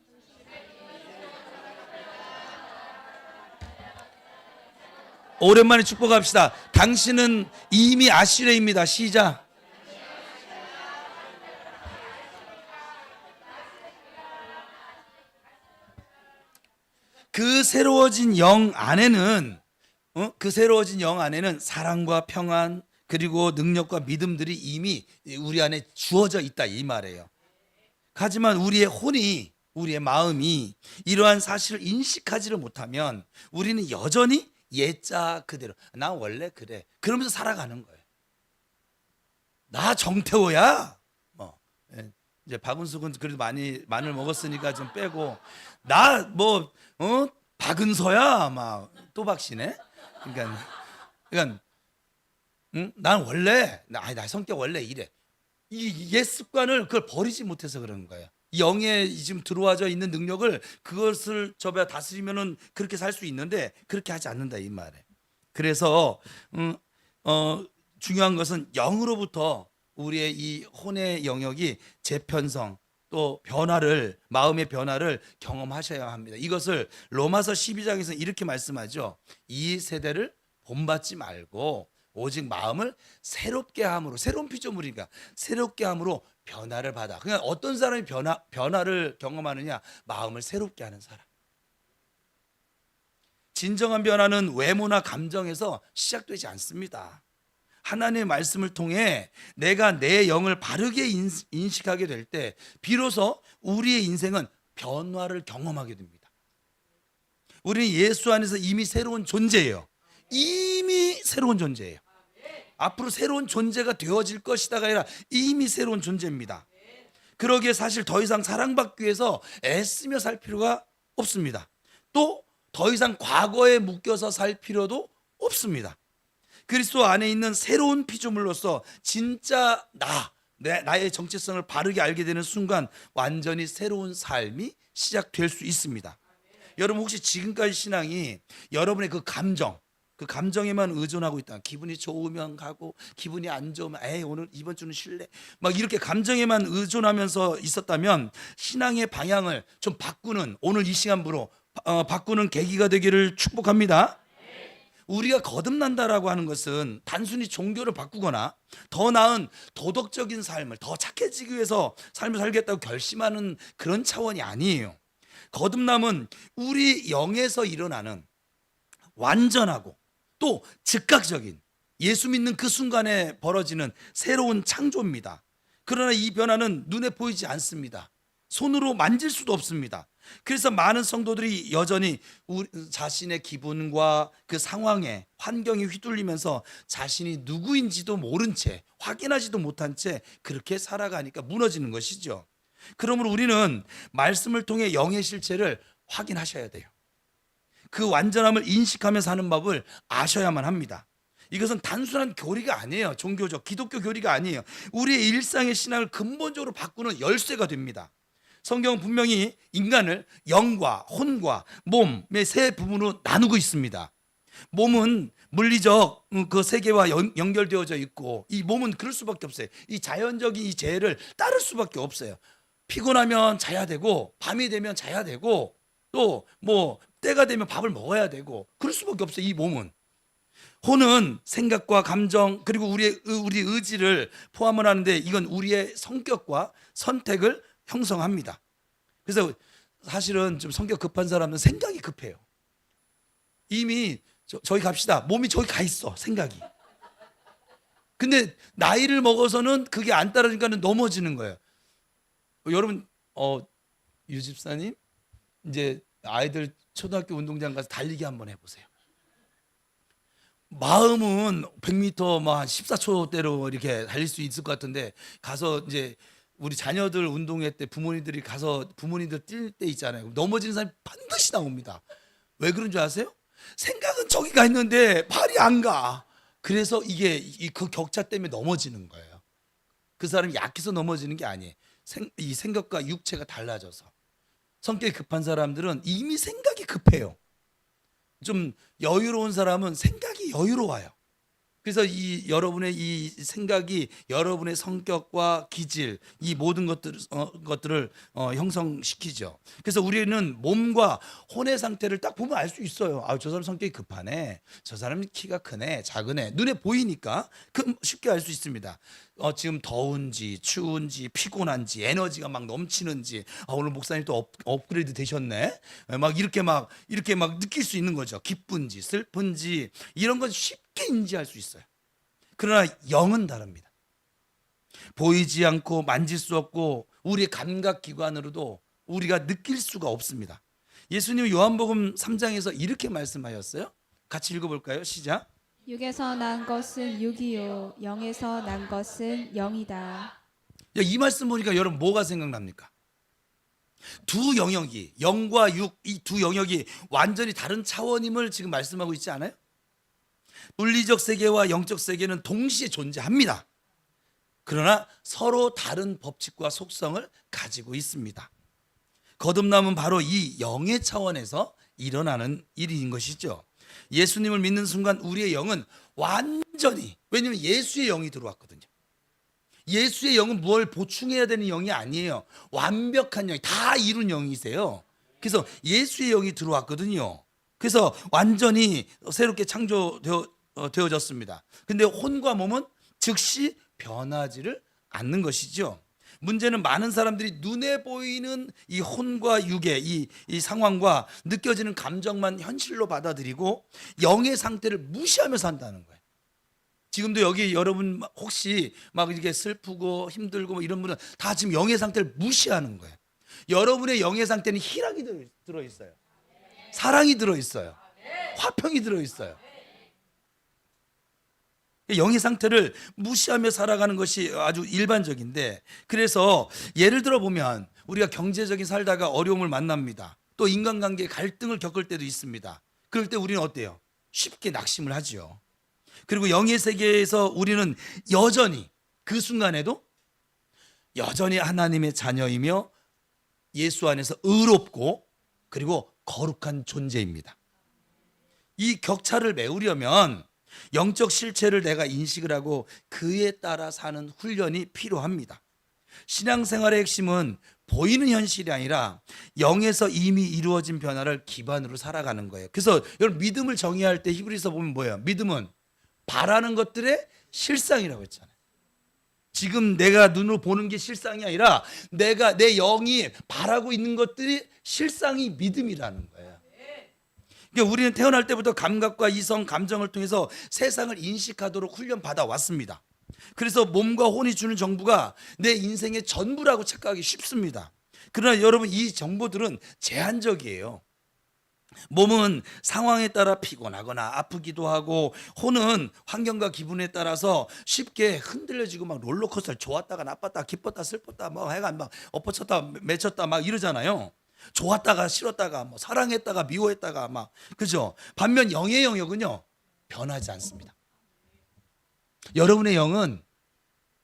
오랜만에 축복합시다. 당신은 이미 아시레입니다. 시작. 그 새로워진 영 안에는 사랑과 평안, 그리고 능력과 믿음들이 이미 우리 안에 주어져 있다 이 말이에요. 하지만 우리의 혼이, 우리의 마음이 이러한 사실을 인식하지를 못하면 우리는 여전히 옛자 그대로, 나 원래 그래, 그러면서 살아가는 거예요. 나 정태호야. 이제 박은숙은 그래도 많이 마늘 먹었으니까 좀 빼고, 나 박은서야 막 또박씨네. 그러니까 난 원래 나 성격 원래 이래. 이 옛 습관을 그걸 버리지 못해서 그러는 거예요. 영에 지금 들어와져 있는 능력을, 그것을 다스리면은 그렇게 살 수 있는데 그렇게 하지 않는다 이 말에. 그래서 중요한 것은 영으로부터 우리의 이 혼의 영역이 재편성, 또 변화를, 마음의 변화를 경험하셔야 합니다. 이것을 로마서 12장에서 이렇게 말씀하죠. 이 세대를 본받지 말고 오직 마음을 새롭게 함으로, 새로운 피조물이니까 새롭게 함으로 변화를 받아. 그냥 어떤 사람이 변화를 경험하느냐? 마음을 새롭게 하는 사람. 진정한 변화는 외모나 감정에서 시작되지 않습니다. 하나님의 말씀을 통해 내가 내 영을 바르게 인식하게 될 때 비로소 우리의 인생은 변화를 경험하게 됩니다. 우리는 예수 안에서 이미 새로운 존재예요. 이미 새로운 존재예요. 앞으로 새로운 존재가 되어질 것이다가 아니라 이미 새로운 존재입니다. 그러기에 사실 더 이상 사랑받기 위해서 애쓰며 살 필요가 없습니다. 또 더 이상 과거에 묶여서 살 필요도 없습니다. 그리스도 안에 있는 새로운 피조물로서 진짜 나의 정체성을 바르게 알게 되는 순간 완전히 새로운 삶이 시작될 수 있습니다. 여러분, 혹시 지금까지 신앙이 여러분의 그 감정, 그 감정에만 의존하고 있다. 기분이 좋으면 가고 기분이 안 좋으면 에이 오늘 이번 주는 쉴래. 막 이렇게 감정에만 의존하면서 있었다면 신앙의 방향을 좀 바꾸는 오늘 이 시간부로 바꾸는 계기가 되기를 축복합니다. 우리가 거듭난다라고 하는 것은 단순히 종교를 바꾸거나 더 나은 도덕적인 삶을 더 착해지기 위해서 삶을 살겠다고 결심하는 그런 차원이 아니에요. 거듭남은 우리 영에서 일어나는 완전하고 또 즉각적인 예수 믿는 그 순간에 벌어지는 새로운 창조입니다. 그러나 이 변화는 눈에 보이지 않습니다. 손으로 만질 수도 없습니다. 그래서 많은 성도들이 여전히 자신의 기분과 그 상황에 환경에 휘둘리면서 자신이 누구인지도 모른 채 확인하지도 못한 채 그렇게 살아가니까 무너지는 것이죠. 그러므로 우리는 말씀을 통해 영의 실체를 확인하셔야 돼요. 그 완전함을 인식하며 사는 법을 아셔야만 합니다. 이것은 단순한 교리가 아니에요. 종교적 기독교 교리가 아니에요. 우리의 일상의 신앙을 근본적으로 바꾸는 열쇠가 됩니다. 성경은 분명히 인간을 영과 혼과 몸의 세 부분으로 나누고 있습니다. 몸은 물리적 그 세계와 연결되어져 있고 이 몸은 그럴 수밖에 없어요. 이 자연적인 이 재해를 따를 수밖에 없어요. 피곤하면 자야 되고 밤이 되면 자야 되고 또 뭐 때가 되면 밥을 먹어야 되고 그럴 수밖에 없어요. 이 몸은. 혼은 생각과 감정 그리고 우리 의지를 포함을 하는데 이건 우리의 성격과 선택을 형성합니다. 그래서 사실은 좀 성격 급한 사람은 생각이 급해요. 이미 저기 갑시다. 몸이 저기 가 있어. 생각이. 근데 나이를 먹어서는 그게 안 따라주니까 넘어지는 거예요. 여러분 유 집사님 이제 아이들 초등학교 운동장 가서 달리기 한번 해보세요. 마음은 100m 뭐 한 14초대로 이렇게 달릴 수 있을 것 같은데 가서 이제 우리 자녀들 운동회 때 부모님들이 가서 부모님들 뛸 때 있잖아요. 넘어지는 사람이 반드시 나옵니다. 왜 그런 줄 아세요? 생각은 저기 가 있는데 발이 안 가. 그래서 이게 그 격차 때문에 넘어지는 거예요. 그 사람이 약해서 넘어지는 게 아니에요. 이 생각과 육체가 달라져서. 성격이 급한 사람들은 이미 생각이 급해요. 좀 여유로운 사람은 생각이 여유로워요. 그래서 여러분의 이 생각이 여러분의 성격과 기질 이 모든 것들을 형성시키죠. 그래서 우리는 몸과 혼의 상태를 딱 보면 알 수 있어요. 아, 저 사람 성격이 급하네. 저 사람 키가 크네. 작으네. 눈에 보이니까 쉽게 알 수 있습니다. 지금 더운지 추운지 피곤한지 에너지가 막 넘치는지 오늘 목사님 또 업그레이드 되셨네. 막 이렇게 막 느낄 수 있는 거죠. 기쁜지 슬픈지 이런 건 쉽게 인지할 수 있어요. 그러나 영은 다릅니다. 보이지 않고 만질 수 없고 우리의 감각기관으로도 우리가 느낄 수가 없습니다. 예수님은 요한복음 3장에서 이렇게 말씀하셨어요. 같이 읽어볼까요? 시작. 육에서 난 것은 육이요 영에서 난 것은 영이다. 이 말씀 보니까 여러분 뭐가 생각납니까? 두 영역이 영과 육 이 두 영역이 완전히 다른 차원임을 지금 말씀하고 있지 않아요? 물리적 세계와 영적 세계는 동시에 존재합니다. 그러나 서로 다른 법칙과 속성을 가지고 있습니다. 거듭남은 바로 이 영의 차원에서 일어나는 일인 것이죠. 예수님을 믿는 순간 우리의 영은 완전히, 왜냐하면 예수의 영이 들어왔거든요. 예수의 영은 뭘 보충해야 되는 영이 아니에요. 완벽한 영이 다 이룬 영이세요. 그래서 예수의 영이 들어왔거든요. 그래서 완전히 새롭게 창조되어졌습니다. 근데 혼과 몸은 즉시 변하지를 않는 것이죠. 문제는 많은 사람들이 눈에 보이는 이 혼과 육의 이 상황과 느껴지는 감정만 현실로 받아들이고 영의 상태를 무시하며 산다는 거예요. 지금도 여기 여러분 혹시 막 이렇게 슬프고 힘들고 뭐 이런 분은 다 지금 영의 상태를 무시하는 거예요. 여러분의 영의 상태는 희락이 들어있어요. 사랑이 들어있어요. 화평이 들어있어요. 영의 상태를 무시하며 살아가는 것이 아주 일반적인데, 그래서 예를 들어 보면 우리가 경제적인 살다가 어려움을 만납니다. 또 인간관계에 갈등을 겪을 때도 있습니다. 그럴 때 우리는 어때요? 쉽게 낙심을 하죠. 그리고 영의 세계에서 우리는 여전히 그 순간에도 여전히 하나님의 자녀이며 예수 안에서 의롭고 그리고 거룩한 존재입니다. 이 격차를 메우려면 영적 실체를 내가 인식을 하고 그에 따라 사는 훈련이 필요합니다. 신앙생활의 핵심은 보이는 현실이 아니라 영에서 이미 이루어진 변화를 기반으로 살아가는 거예요. 그래서 여러분, 믿음을 정의할 때 히브리서 보면 뭐예요? 믿음은 바라는 것들의 실상이라고 했잖아요. 지금 내가 눈으로 보는 게 실상이 아니라 내 영이 바라고 있는 것들이 실상이 믿음이라는 거예요. 그러니까 우리는 태어날 때부터 감각과 이성, 감정을 통해서 세상을 인식하도록 훈련받아 왔습니다. 그래서 몸과 혼이 주는 정보가 내 인생의 전부라고 착각하기 쉽습니다. 그러나 여러분, 이 정보들은 제한적이에요. 몸은 상황에 따라 피곤하거나 아프기도 하고, 혼은 환경과 기분에 따라서 쉽게 흔들려지고 막 롤러코스터를 좋았다가 나빴다, 기뻤다 슬펐다 뭐 하여간 막 엎어쳤다 맺혔다 막 이러잖아요. 좋았다가 싫었다가 뭐 사랑했다가 미워했다가 막, 그죠? 반면 영의 영역은요, 변하지 않습니다. 여러분의 영은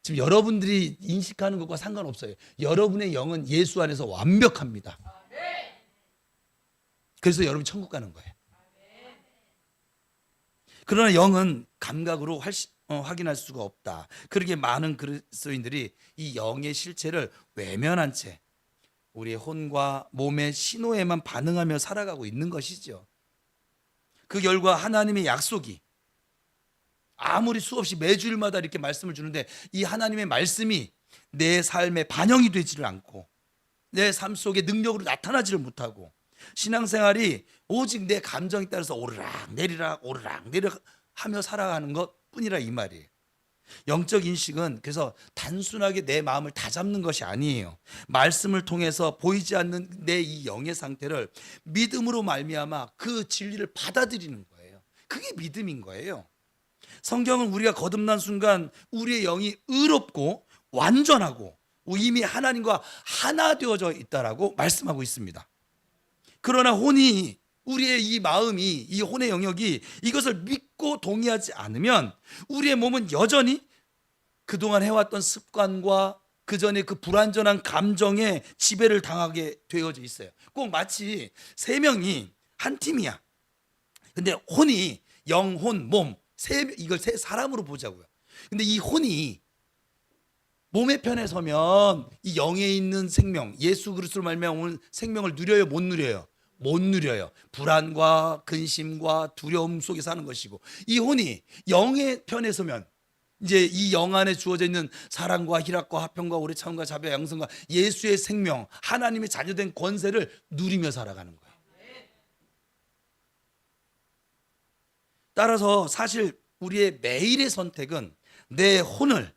지금 여러분들이 인식하는 것과 상관없어요. 여러분의 영은 예수 안에서 완벽합니다. 그래서 여러분이 천국 가는 거예요. 그러나 영은 감각으로 확인할 수가 없다. 그렇게 많은 그리스도인들이 이 영의 실체를 외면한 채 우리의 혼과 몸의 신호에만 반응하며 살아가고 있는 것이죠. 그 결과 하나님의 약속이 아무리 수없이 매주일마다 이렇게 말씀을 주는데 이 하나님의 말씀이 내 삶에 반영이 되지를 않고 내 삶 속에 능력으로 나타나지를 못하고, 신앙생활이 오직 내 감정에 따라서 오르락 내리락 하며 살아가는 것 뿐이라 이 말이에요. 영적 인식은 그래서 단순하게 내 마음을 다잡는 것이 아니에요. 말씀을 통해서 보이지 않는 내 이 영의 상태를 믿음으로 말미암아 그 진리를 받아들이는 거예요. 그게 믿음인 거예요. 성경은 우리가 거듭난 순간 우리의 영이 의롭고 완전하고 이미 하나님과 하나 되어져 있다라고 말씀하고 있습니다. 그러나 혼이, 우리의 이 마음이, 이 혼의 영역이 이것을 믿고 동의하지 않으면 우리의 몸은 여전히 그동안 해왔던 습관과 그 전에 그 불완전한 감정에 지배를 당하게 되어져 있어요. 꼭 마치 세 명이 한 팀이야. 근데 혼이 영, 혼, 몸, 이걸 세 사람으로 보자고요. 근데 이 혼이 몸의 편에 서면 이 영에 있는 생명, 예수 그리스도로 말미암아 온 생명을 누려요, 못 누려요? 못 누려요. 불안과 근심과 두려움 속에 사는 것이고, 이 혼이 영의 편에 서면 이제 이 영 안에 주어져 있는 사랑과 희락과 화평과 오래 참음과 자비와 양성과 예수의 생명, 하나님의 자녀된 권세를 누리며 살아가는 거예요. 따라서 사실 우리의 매일의 선택은 내 혼을,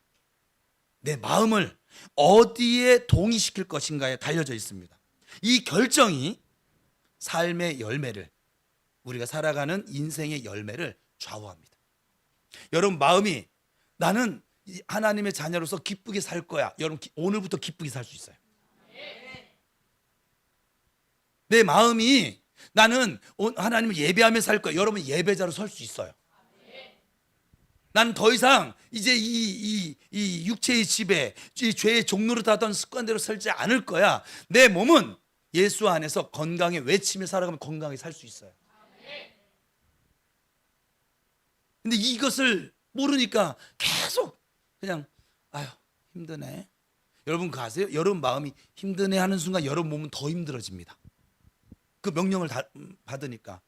내 마음을 어디에 동의시킬 것인가에 달려져 있습니다. 이 결정이 삶의 열매를, 우리가 살아가는 인생의 열매를 좌우합니다. 여러분, 마음이 나는 하나님의 자녀로서 기쁘게 살 거야. 여러분, 오늘부터 기쁘게 살 수 있어요. 내 마음이 나는 하나님을 예배하며 살 거야. 여러분, 예배자로 설 수 있어요. 난 더 이상 이제 이 육체의 지배, 이 죄의 종로로 타던 습관대로 살지 않을 거야. 내 몸은 예수 안에서 건강에 외치며 살아가면 건강하게 살 수 있어요. 근데 이것을 모르니까 계속 그냥 아유 힘드네. 여러분 그거 아세요? 여러분 마음이 힘드네 하는 순간 여러분 몸은 더 힘들어집니다. 그 명령을 받으니까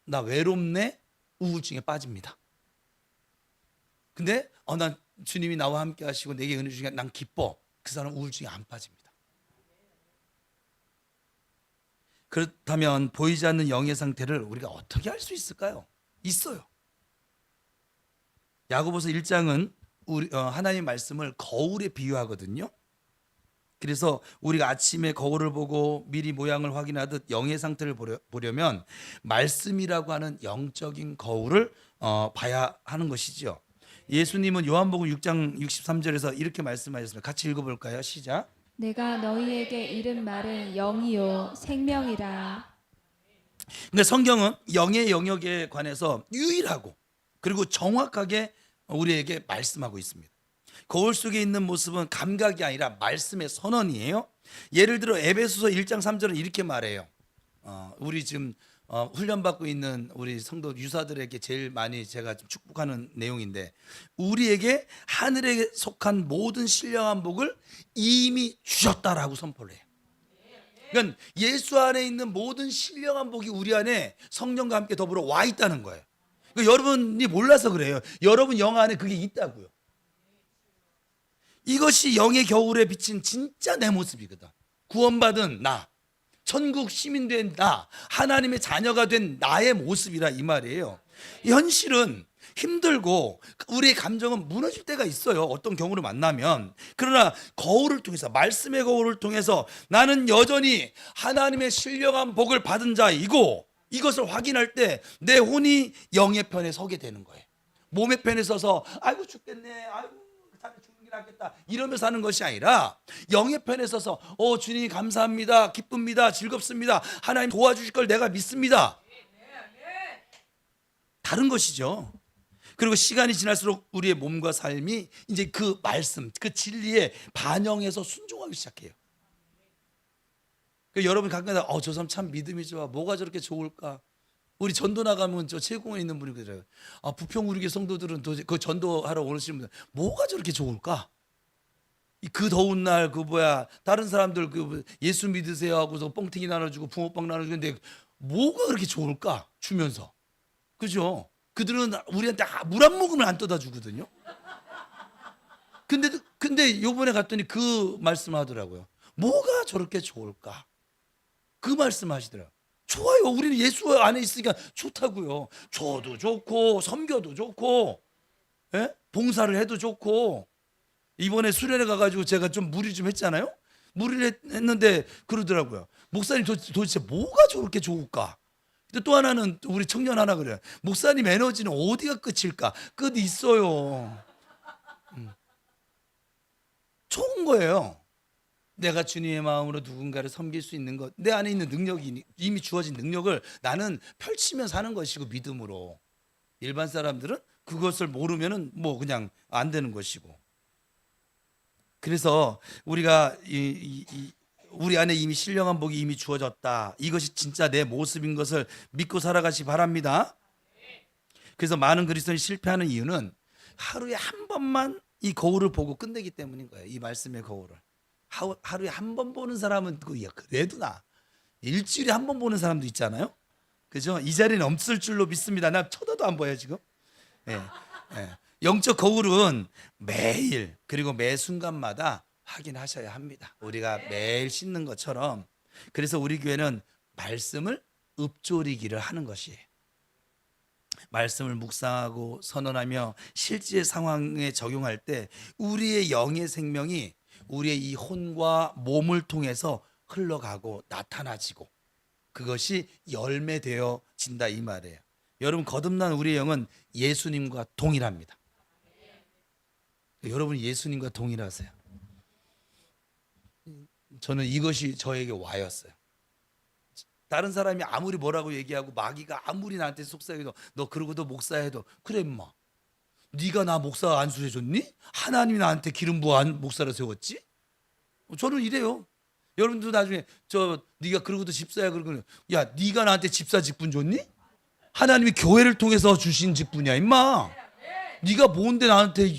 나 외롭네, 우울증에 빠집니다. 근데 난 주님이 나와 함께 하시고 내게 은혜 주시니까 난 기뻐. 그 사람 우울증에 안 빠집니다. 그렇다면 보이지 않는 영의 상태를 우리가 어떻게 할 수 있을까요? 있어요. 야고보서 1장은 하나님의 말씀을 거울에 비유하거든요. 그래서 우리가 아침에 거울을 보고 미리 모양을 확인하듯 영의 상태를 보려면 말씀이라고 하는 영적인 거울을 봐야 하는 것이죠. 예수님은 요한복음 6장 63절에서 이렇게 말씀하셨습니다. 같이 읽어볼까요? 시작. 내가 너희에게 이른 말은 영이요 생명이라. 근데 성경은 영의 영역에 관해서 유일하고 그리고 정확하게 우리에게 말씀하고 있습니다. 거울 속에 있는 모습은 감각이 아니라 말씀의 선언이에요. 예를 들어 에베소서 1장 3절은 이렇게 말해요. 우리 지금 훈련받고 있는 우리 성도 유사들에게 제일 많이 제가 좀 축복하는 내용인데, 우리에게 하늘에 속한 모든 신령한 복을 이미 주셨다라고 선포를 해요. 그러니까 예수 안에 있는 모든 신령한 복이 우리 안에 성령과 함께 더불어 와 있다는 거예요. 그러니까 여러분이 몰라서 그래요. 여러분 영 안에 그게 있다고요. 이것이 영의 겨울에 비친 진짜 내 모습이거든. 구원받은 나, 천국 시민 된 나, 하나님의 자녀가 된 나의 모습이라 이 말이에요. 현실은 힘들고 우리의 감정은 무너질 때가 있어요. 어떤 경우를 만나면. 그러나 거울을 통해서, 말씀의 거울을 통해서 나는 여전히 하나님의 신령한 복을 받은 자이고, 이것을 확인할 때 내 혼이 영의 편에 서게 되는 거예요. 몸의 편에 서서 아이고 죽겠네, 아이고 죽는 게 낫겠다 이러면서 하는 것이 아니라 영의 편에 서서 주님 감사합니다, 기쁩니다, 즐겁습니다, 하나님 도와주실 걸 내가 믿습니다. 다른 것이죠. 그리고 시간이 지날수록 우리의 몸과 삶이 이제 그 말씀, 그 진리에 반영해서 순종하기 시작해요. 여러분 가끔 저 사람 참 믿음이 좋아, 뭐가 저렇게 좋을까. 우리 전도 나가면 저 체육공원에 있는 분이 그래요. 부평 우리 교회 성도들은 도대체 그 전도하러 오시는 분들 뭐가 저렇게 좋을까? 그 더운 날 다른 사람들 예수 믿으세요 하고서 뻥튀기 나눠주고 붕어빵 나눠주는데 뭐가 그렇게 좋을까? 주면서. 그죠? 그들은 우리한테 물 한 모금을 안 떠다 주거든요. 근데 요번에 갔더니 그 말씀 하더라고요. 뭐가 저렇게 좋을까? 그 말씀 하시더라고요. 좋아요. 우리는 예수 안에 있으니까 좋다고요. 줘도 좋고 섬겨도 좋고, 예? 봉사를 해도 좋고. 이번에 수련회 가가지고 제가 좀 무리 좀 했잖아요. 무리를 했는데 그러더라고요. 목사님 도대체 뭐가 저렇게 좋을까? 또 하나는 우리 청년 하나 그래요. 목사님 에너지는 어디가 끝일까? 끝 있어요. 좋은 거예요. 내가 주님의 마음으로 누군가를 섬길 수 있는 것, 내 안에 있는 능력이, 이미 주어진 능력을 나는 펼치며 사는 것이고, 믿음으로. 일반 사람들은 그것을 모르면은 그냥 안 되는 것이고. 그래서 우리가 우리 안에 이미 신령한 복이 이미 주어졌다, 이것이 진짜 내 모습인 것을 믿고 살아가시 바랍니다. 그래서 많은 그리스도인이 실패하는 이유는 하루에 한 번만 이 거울을 보고 끝내기 때문인 거예요. 이 말씀의 거울을 하루에 한 번 보는 사람은 그래도 나 일주일에 한 번 보는 사람도 있잖아요. 그죠? 이 자리는 없을 줄로 믿습니다. 나 쳐다도 안 보여 지금. 예. 영적 거울은 매일 그리고 매 순간마다 확인하셔야 합니다. 우리가 매일 씻는 것처럼. 그래서 우리 교회는 말씀을 읊조리기를 하는 것이에요. 말씀을 묵상하고 선언하며 실제 상황에 적용할 때 우리의 영의 생명이 우리의 이 혼과 몸을 통해서 흘러가고 나타나지고, 그것이 열매되어진다 이 말이에요. 여러분, 거듭난 우리의 영은 예수님과 동일합니다. 여러분이 예수님과 동일하세요. 저는 이것이 저에게 와였어요. 다른 사람이 아무리 뭐라고 얘기하고 마귀가 아무리 나한테 속삭여도 너 그러고도 목사해도 그래 임마, 네가 나 목사 안수해줬니? 하나님이 나한테 기름 부은 목사를 세웠지? 저는 이래요. 여러분도 나중에 네가 그러고도 집사야 그러고, 야 네가 나한테 집사 직분 줬니? 하나님이 교회를 통해서 주신 직분이야 임마. 네가 뭔데 나한테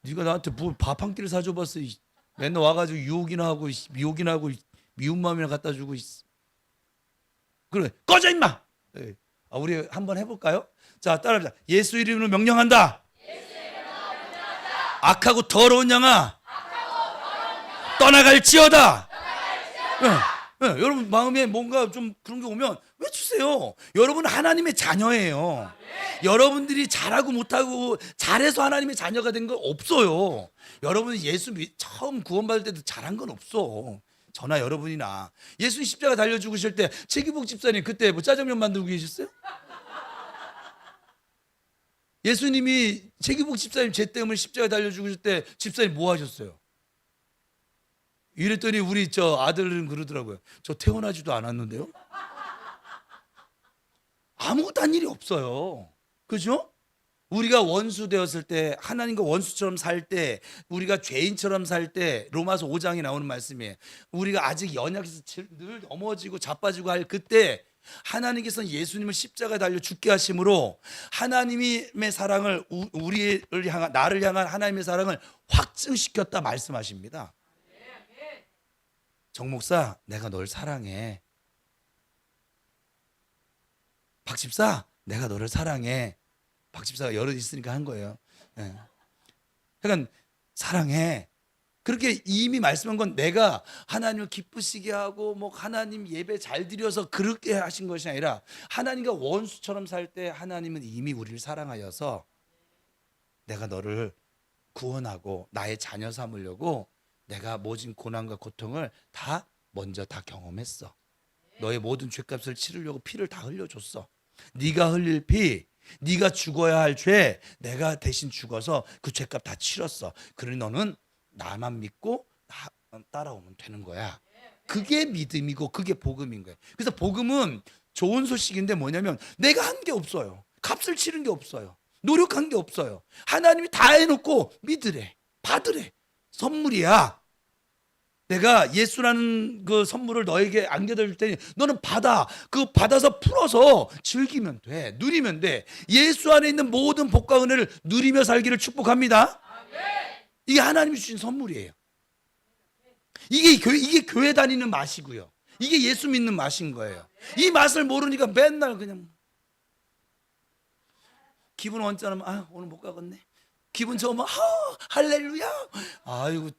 네가 나한테 뭐 밥 한 끼를 사줘봤어. 맨날 와가지고 유혹이나 하고 미운 마음이나 갖다 주고. 그래 꺼져 임마. 우리 한번 해볼까요? 자 따라합시다. 예수 이름으로 명령한다. 악하고 더러운 영아 떠나갈지어다. 여러분 마음에 뭔가 좀 그런 게 오면 외치세요. 여러분 하나님의 자녀예요. 여러분들이 잘하고 못하고 잘해서 하나님의 자녀가 된 거 없어요. 여러분이 처음 구원받을 때도 잘한 건 없어. 저나 여러분이나. 예수님 십자가 달려 죽으실 때 최기복 집사님 그때 짜장면 만들고 계셨어요? 예수님이 최기복 집사님 죄 때문에 십자가 달려 죽으실 때 집사님 뭐 하셨어요? 이랬더니 우리 아들은 그러더라고요. 저 태어나지도 않았는데요. 아무것도 한 일이 없어요. 그죠? 우리가 원수 되었을 때, 하나님과 원수처럼 살 때, 우리가 죄인처럼 살 때, 로마서 5장에 나오는 말씀이에요. 우리가 아직 연약해서 늘 넘어지고 자빠지고 할 그때 하나님께서는 예수님을 십자가에 달려 죽게 하심으로 하나님의 사랑을 우리를 향한, 나를 향한 하나님의 사랑을 확증시켰다 말씀하십니다. 정 목사, 내가 널 사랑해. 박 집사, 내가 너를 사랑해. 박 집사가 여럿 있으니까 한 거예요. 네. 그러니까 사랑해. 그렇게 이미 말씀한 건 내가 하나님을 기쁘시게 하고 뭐 하나님 예배 잘 드려서 그렇게 하신 것이 아니라 하나님과 원수처럼 살 때 하나님은 이미 우리를 사랑하여서 내가 너를 구원하고 나의 자녀 삼으려고 내가 모진 고난과 고통을 다 먼저 다 경험했어. 너의 모든 죄값을 치르려고 피를 다 흘려줬어. 네가 흘릴 피, 네가 죽어야 할 죄 내가 대신 죽어서 그 죄값 다 치렀어. 그러니 너는 나만 믿고 따라오면 되는 거야. 그게 믿음이고 그게 복음인 거예요. 그래서 복음은 좋은 소식인데 뭐냐면 내가 한 게 없어요. 값을 치른 게 없어요. 노력한 게 없어요. 하나님이 다 해놓고 믿으래, 받으래. 선물이야. 내가 예수라는 그 선물을 너에게 안겨다 줄 테니 너는 받아. 그 받아서 풀어서 즐기면 돼. 누리면 돼. 예수 안에 있는 모든 복과 은혜를 누리며 살기를 축복합니다. 이게 하나님이 주신 선물이에요. 이게 교회 다니는 맛이고요. 이게 예수 믿는 맛인 거예요. 이 맛을 모르니까 맨날 그냥 기분 언짢으면 아 오늘 못 가겠네. 기분 좋으면 할렐루야. 아이고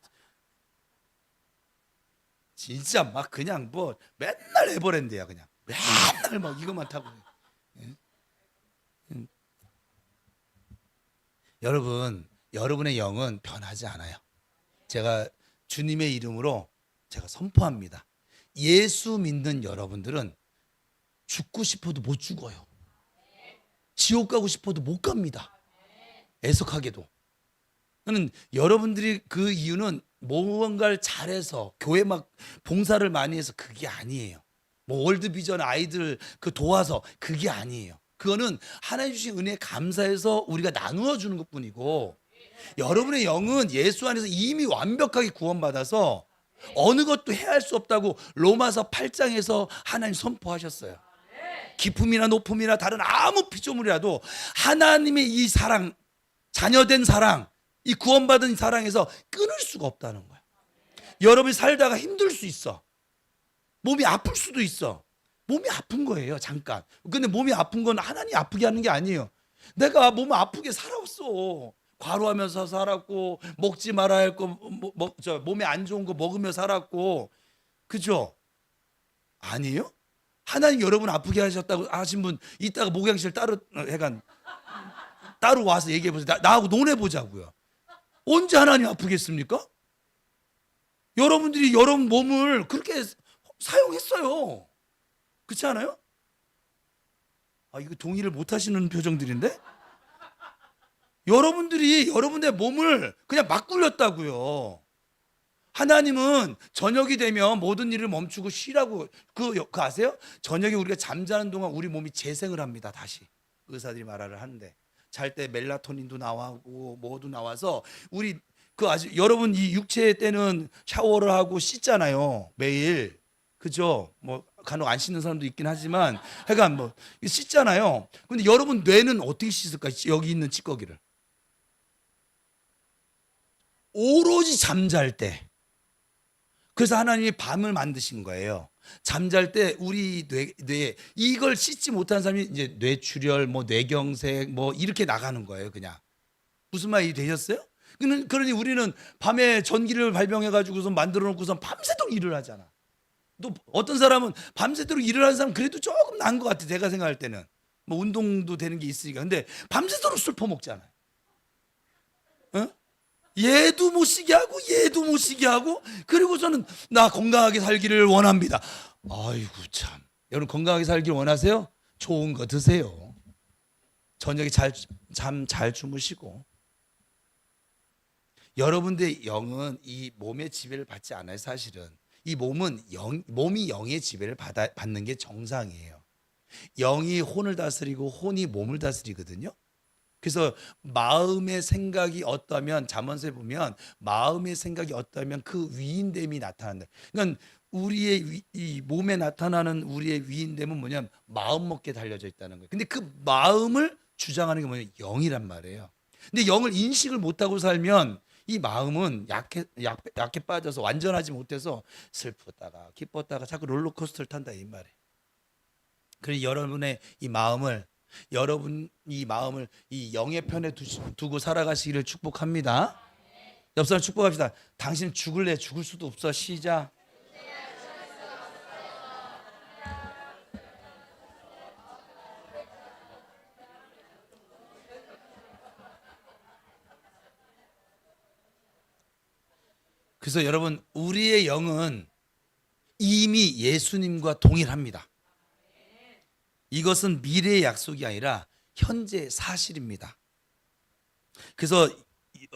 진짜 막 그냥 뭐 맨날 에버랜드야. 그냥 맨날 막 이것만 타고. 여러분, 여러분의 영은 변하지 않아요. 제가 주님의 이름으로 제가 선포합니다. 예수 믿는 여러분들은 죽고 싶어도 못 죽어요. 지옥 가고 싶어도 못 갑니다. 애석하게도. 저는 여러분들이 그 이유는 무언가를 잘해서 교회 막 봉사를 많이 해서 그게 아니에요. 뭐 월드비전 아이들 그 도와서 그게 아니에요. 그거는 하나님 주신 은혜에 감사해서 우리가 나누어 주는 것뿐이고 여러분의 영은 예수 안에서 이미 완벽하게 구원받아서 어느 것도 해할 수 없다고 로마서 8장에서 하나님 선포하셨어요. 기품이나 높음이나 다른 아무 피조물이라도 하나님의 이 사랑, 자녀된 사랑, 이 구원받은 사랑에서 끊을 수가 없다는 거야. 여러분이 살다가 힘들 수 있어. 몸이 아플 수도 있어. 몸이 아픈 거예요, 잠깐. 근데 몸이 아픈 건 하나님이 아프게 하는 게 아니에요. 내가 몸 아프게 살았어. 과로하면서 살았고 먹지 말아야 할 거 몸에 안 좋은 거 먹으며 살았고. 그죠? 아니에요? 하나님 여러분 아프게 하셨다고 하신 분 이따가 목양실 따로 와서 얘기해 보세요. 나하고 논해 보자고요. 언제 하나님 아프겠습니까? 여러분들이 여러분 몸을 그렇게 사용했어요. 그렇지 않아요? 아, 이거 동의를 못 하시는 표정들인데? 여러분들이 여러분의 몸을 그냥 막 굴렸다고요. 하나님은 저녁이 되면 모든 일을 멈추고 쉬라고 그 아세요? 저녁에 우리가 잠자는 동안 우리 몸이 재생을 합니다. 다시 의사들이 말을 하는데 잘 때 멜라토닌도 나오고 뭐도 나와서 우리 그 아주 여러분 이 육체 때는 샤워를 하고 씻잖아요. 매일. 그죠? 뭐 간혹 안 씻는 사람도 있긴 하지만 하여간 뭐 씻잖아요. 근데 여러분 뇌는 어떻게 씻을까? 여기 있는 찌꺼기를. 오로지 잠잘 때. 그래서 하나님이 밤을 만드신 거예요. 잠잘 때 우리 뇌에 이걸 씻지 못한 사람이 이제 뇌출혈, 뭐 뇌경색, 뭐 이렇게 나가는 거예요, 그냥. 무슨 말이 되셨어요? 그러니 우리는 밤에 전기를 발명해가지고서 만들어 놓고서 밤새도록 일을 하잖아. 또 어떤 사람은 밤새도록 일을 하는 사람 그래도 조금 나은 것 같아, 내가 생각할 때는. 뭐 운동도 되는 게 있으니까. 근데 밤새도록 술 퍼먹잖아요. 어? 얘도 못 쉬게 하고 얘도 못 쉬게 하고 그리고서는 나 건강하게 살기를 원합니다. 아이고 참. 여러분 건강하게 살기를 원하세요? 좋은 거 드세요. 저녁에 잠 잘 주무시고. 여러분들의 영은 이 몸의 지배를 받지 않아요. 사실은 이 몸이 영의 지배를 받는 게 정상이에요. 영이 혼을 다스리고 혼이 몸을 다스리거든요. 그래서 마음의 생각이 어떠하면 잠언서에 보면 마음의 생각이 어떠하면 그 위인됨이 나타난다. 그러니까 우리의 이 몸에 나타나는 우리의 위인됨은 뭐냐면 마음 먹기에 달려져 있다는 거예요. 근데 그 마음을 주장하는 게 뭐냐면 영이란 말이에요. 근데 영을 인식을 못하고 살면 이 마음은 약해 빠져서 완전하지 못해서 슬프다가 기뻤다가 자꾸 롤러코스터를 탄다 이 말이에요. 그래서 여러분 이 마음을 이 영의 편에 두고 살아가시기를 축복합니다. 옆 사람 축복합시다. 당신 죽을래? 죽을 수도 없어. 시작. 그래서 여러분 우리의 영은 이미 예수님과 동일합니다. 이것은 미래의 약속이 아니라 현재의 사실입니다. 그래서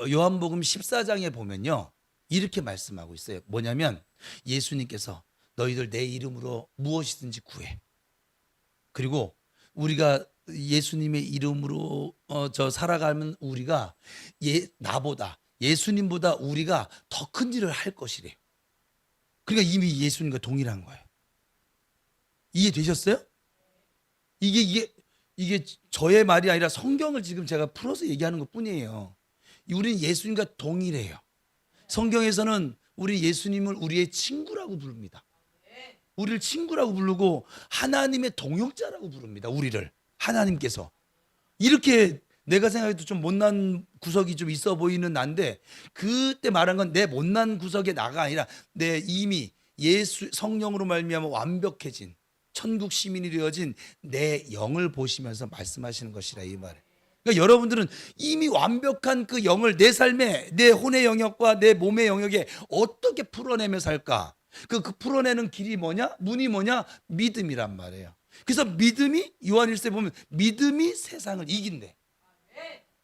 요한복음 14장에 보면요 이렇게 말씀하고 있어요. 뭐냐면 예수님께서 너희들 내 이름으로 무엇이든지 구해. 그리고 우리가 예수님의 이름으로 살아가면 우리가 나보다 예수님보다 우리가 더 큰 일을 할 것이래요. 그러니까 이미 예수님과 동일한 거예요. 이해되셨어요? 이게 저의 말이 아니라 성경을 지금 제가 풀어서 얘기하는 것 뿐이에요. 우리는 예수님과 동일해요. 성경에서는 우리 예수님을 우리의 친구라고 부릅니다. 우리를 친구라고 부르고 하나님의 동역자라고 부릅니다. 우리를 하나님께서 이렇게 내가 생각해도 좀 못난 구석이 좀 있어 보이는 난데 그때 말한 건 내 못난 구석의 나가 아니라 내 이미 예수 성령으로 말미암아 완벽해진 천국 시민이 되어진 내 영을 보시면서 말씀하시는 것이라 이 말이에요. 그러니까 여러분들은 이미 완벽한 그 영을 내 삶에 내 혼의 영역과 내 몸의 영역에 어떻게 풀어내며 살까? 그 풀어내는 길이 뭐냐? 문이 뭐냐? 믿음이란 말이에요. 그래서 믿음이 요한일서에 보면 믿음이 세상을 이긴대.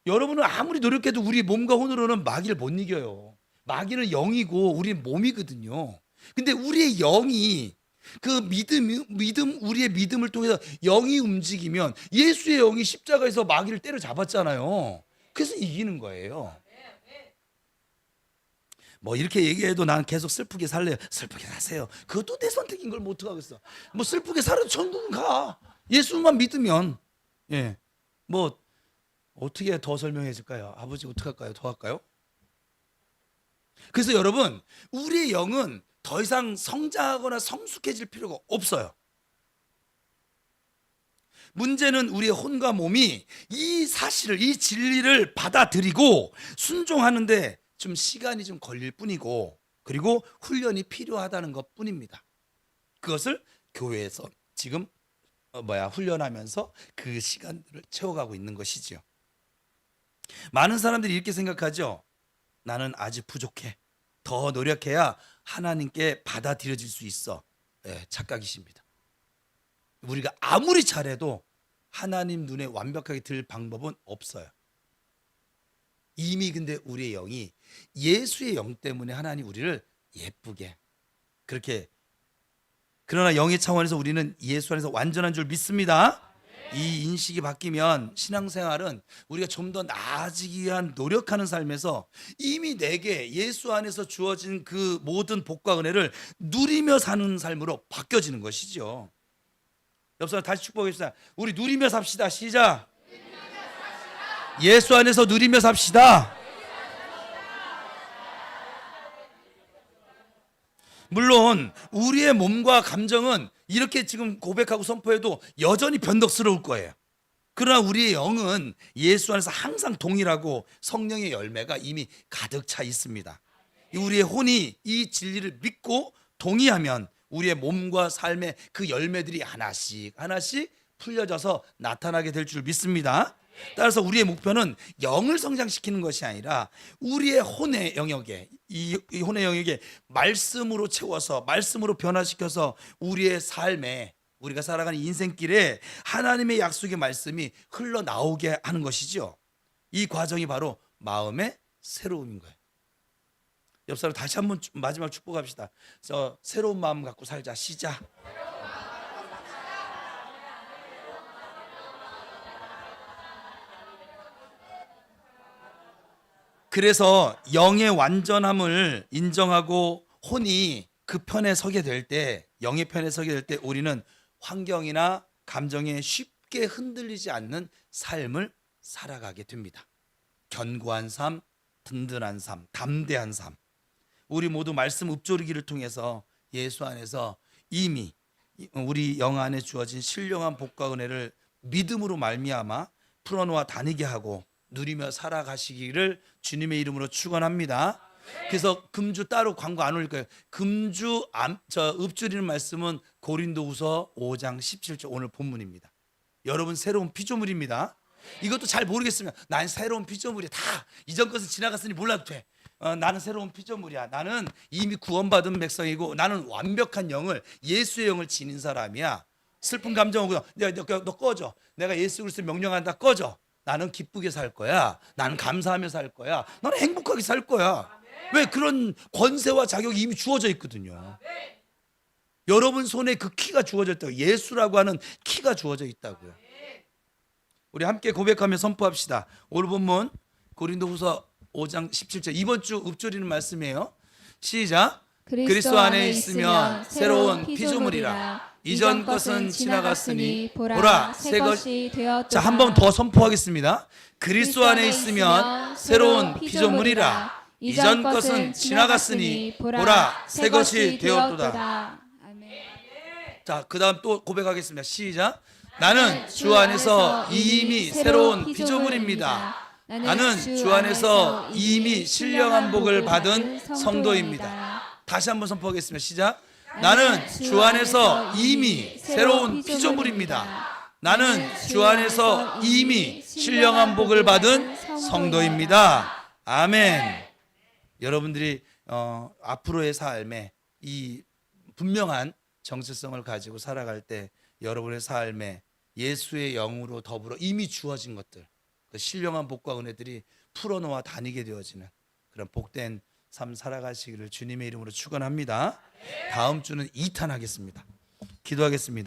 여러분은 아무리 노력해도 우리 몸과 혼으로는 마귀를 못 이겨요. 마귀는 영이고 우리는 몸이거든요. 근데 우리의 영이 그 우리의 믿음을 통해서 영이 움직이면 예수의 영이 십자가에서 마귀를 때려잡았잖아요. 그래서 이기는 거예요. 뭐 이렇게 얘기해도 난 계속 슬프게 살래요. 슬프게 사세요. 그것도 내 선택인 걸 뭐 어떡하겠어. 뭐 슬프게 살아도 천국은 가. 예수만 믿으면. 예. 뭐 어떻게 더 설명해 줄까요? 아버지 어떡할까요? 더 할까요? 그래서 여러분 우리의 영은 더 이상 성장하거나 성숙해질 필요가 없어요. 문제는 우리의 혼과 몸이 이 사실을 이 진리를 받아들이고 순종하는데 좀 시간이 좀 걸릴 뿐이고 그리고 훈련이 필요하다는 것 뿐입니다. 그것을 교회에서 지금 훈련하면서 그 시간들을 채워가고 있는 것이지요. 많은 사람들이 이렇게 생각하죠. 나는 아직 부족해. 더 노력해야 하나님께 받아들여질 수 있어. 착각이십니다. 우리가 아무리 잘해도 하나님 눈에 완벽하게 들 방법은 없어요. 이미 근데 우리의 영이 예수의 영 때문에 하나님 우리를 예쁘게 그렇게 그러나 영의 차원에서 우리는 예수 안에서 완전한 줄 믿습니다. 이 인식이 바뀌면 신앙생활은 우리가 좀 더 나아지기 위한 노력하는 삶에서 이미 내게 예수 안에서 주어진 그 모든 복과 은혜를 누리며 사는 삶으로 바뀌어지는 것이죠. 옆 사람 다시 축복합시다. 우리 누리며 삽시다. 시작. 예수 안에서 누리며 삽시다. 물론 우리의 몸과 감정은 이렇게 지금 고백하고 선포해도 여전히 변덕스러울 거예요. 그러나 우리의 영은 예수 안에서 항상 동일하고 성령의 열매가 이미 가득 차 있습니다. 우리의 혼이 이 진리를 믿고 동의하면 우리의 몸과 삶의 그 열매들이 하나씩 하나씩 풀려져서 나타나게 될 줄 믿습니다. 따라서 우리의 목표는 영을 성장시키는 것이 아니라 우리의 혼의 영역에 이 혼의 영역에 말씀으로 채워서 말씀으로 변화시켜서 우리의 삶에 우리가 살아가는 인생길에 하나님의 약속의 말씀이 흘러나오게 하는 것이죠. 이 과정이 바로 마음의 새로움인 거예요. 옆 사람 다시 한번 마지막 축복합시다. 새로운 마음 갖고 살자. 시작. 그래서 영의 완전함을 인정하고 혼이 그 편에 서게 될 때, 영의 편에 서게 될 때 우리는 환경이나 감정에 쉽게 흔들리지 않는 삶을 살아가게 됩니다. 견고한 삶, 든든한 삶, 담대한 삶. 우리 모두 말씀 읊조리기를 통해서 예수 안에서 이미 우리 영 안에 주어진 신령한 복과 은혜를 믿음으로 말미암아 풀어놓아 다니게 하고 누리며 살아가시기를 주님의 이름으로 축원합니다. 그래서 금주 따로 광고 안 올릴 거예요. 금주 읊조리는 말씀은 고린도후서 5장 17절 오늘 본문입니다. 여러분 새로운 피조물입니다. 이것도 잘 모르겠으면 난 새로운 피조물이야. 다 이전 것은 지나갔으니 몰라도 돼. 나는 새로운 피조물이야. 나는 이미 구원받은 백성이고 나는 완벽한 영을, 예수의 영을 지닌 사람이야. 슬픈 감정 오고 너 꺼져. 내가 예수 그리스도 명령한다. 꺼져. 나는 기쁘게 살 거야. 나는 감사하며 살 거야. 나는 행복하게 살 거야. 왜? 그런 권세와 자격이 이미 주어져 있거든요. 여러분 손에 그 키가 주어져 있다고. 예수라고 하는 키가 주어져 있다고요. 우리 함께 고백하며 선포합시다. 오늘 본문 고린도후서 5장 17절 이번 주 읊조리는 말씀이에요. 시작. 그리스도 안에 있으면 새로운 피조물이라. 이전 것은 지나갔으니 보라 새 것이 되었도다. 자, 한 번 더 선포하겠습니다. 그리스도 안에 있으면 새로운 피조물이라. 이전 것은 지나갔으니 보라 새 것이 되었도다. 아멘. 자, 그다음 또 고백하겠습니다. 시작. 나는 주 안에서 이미 새로운 피조물입니다. 나는 주 안에서 이미 신령한 복을 받은 성도입니다. 다시 한번 선포하겠습니다. 시작. 나는 주 안에서 이미 새로운 피조물입니다. 나는 주 안에서 이미 신령한 복을 받은 성도입니다. 아멘. 여러분들이 앞으로의 삶에 이 분명한 정체성을 가지고 살아갈 때 여러분의 삶에 예수의 영으로 더불어 이미 주어진 것들, 그 신령한 복과 은혜들이 풀어놓아 다니게 되어지는 그런 복된 삶 살아가시기를 주님의 이름으로 축원합니다. 다음 주는 2탄 하겠습니다. 기도하겠습니다.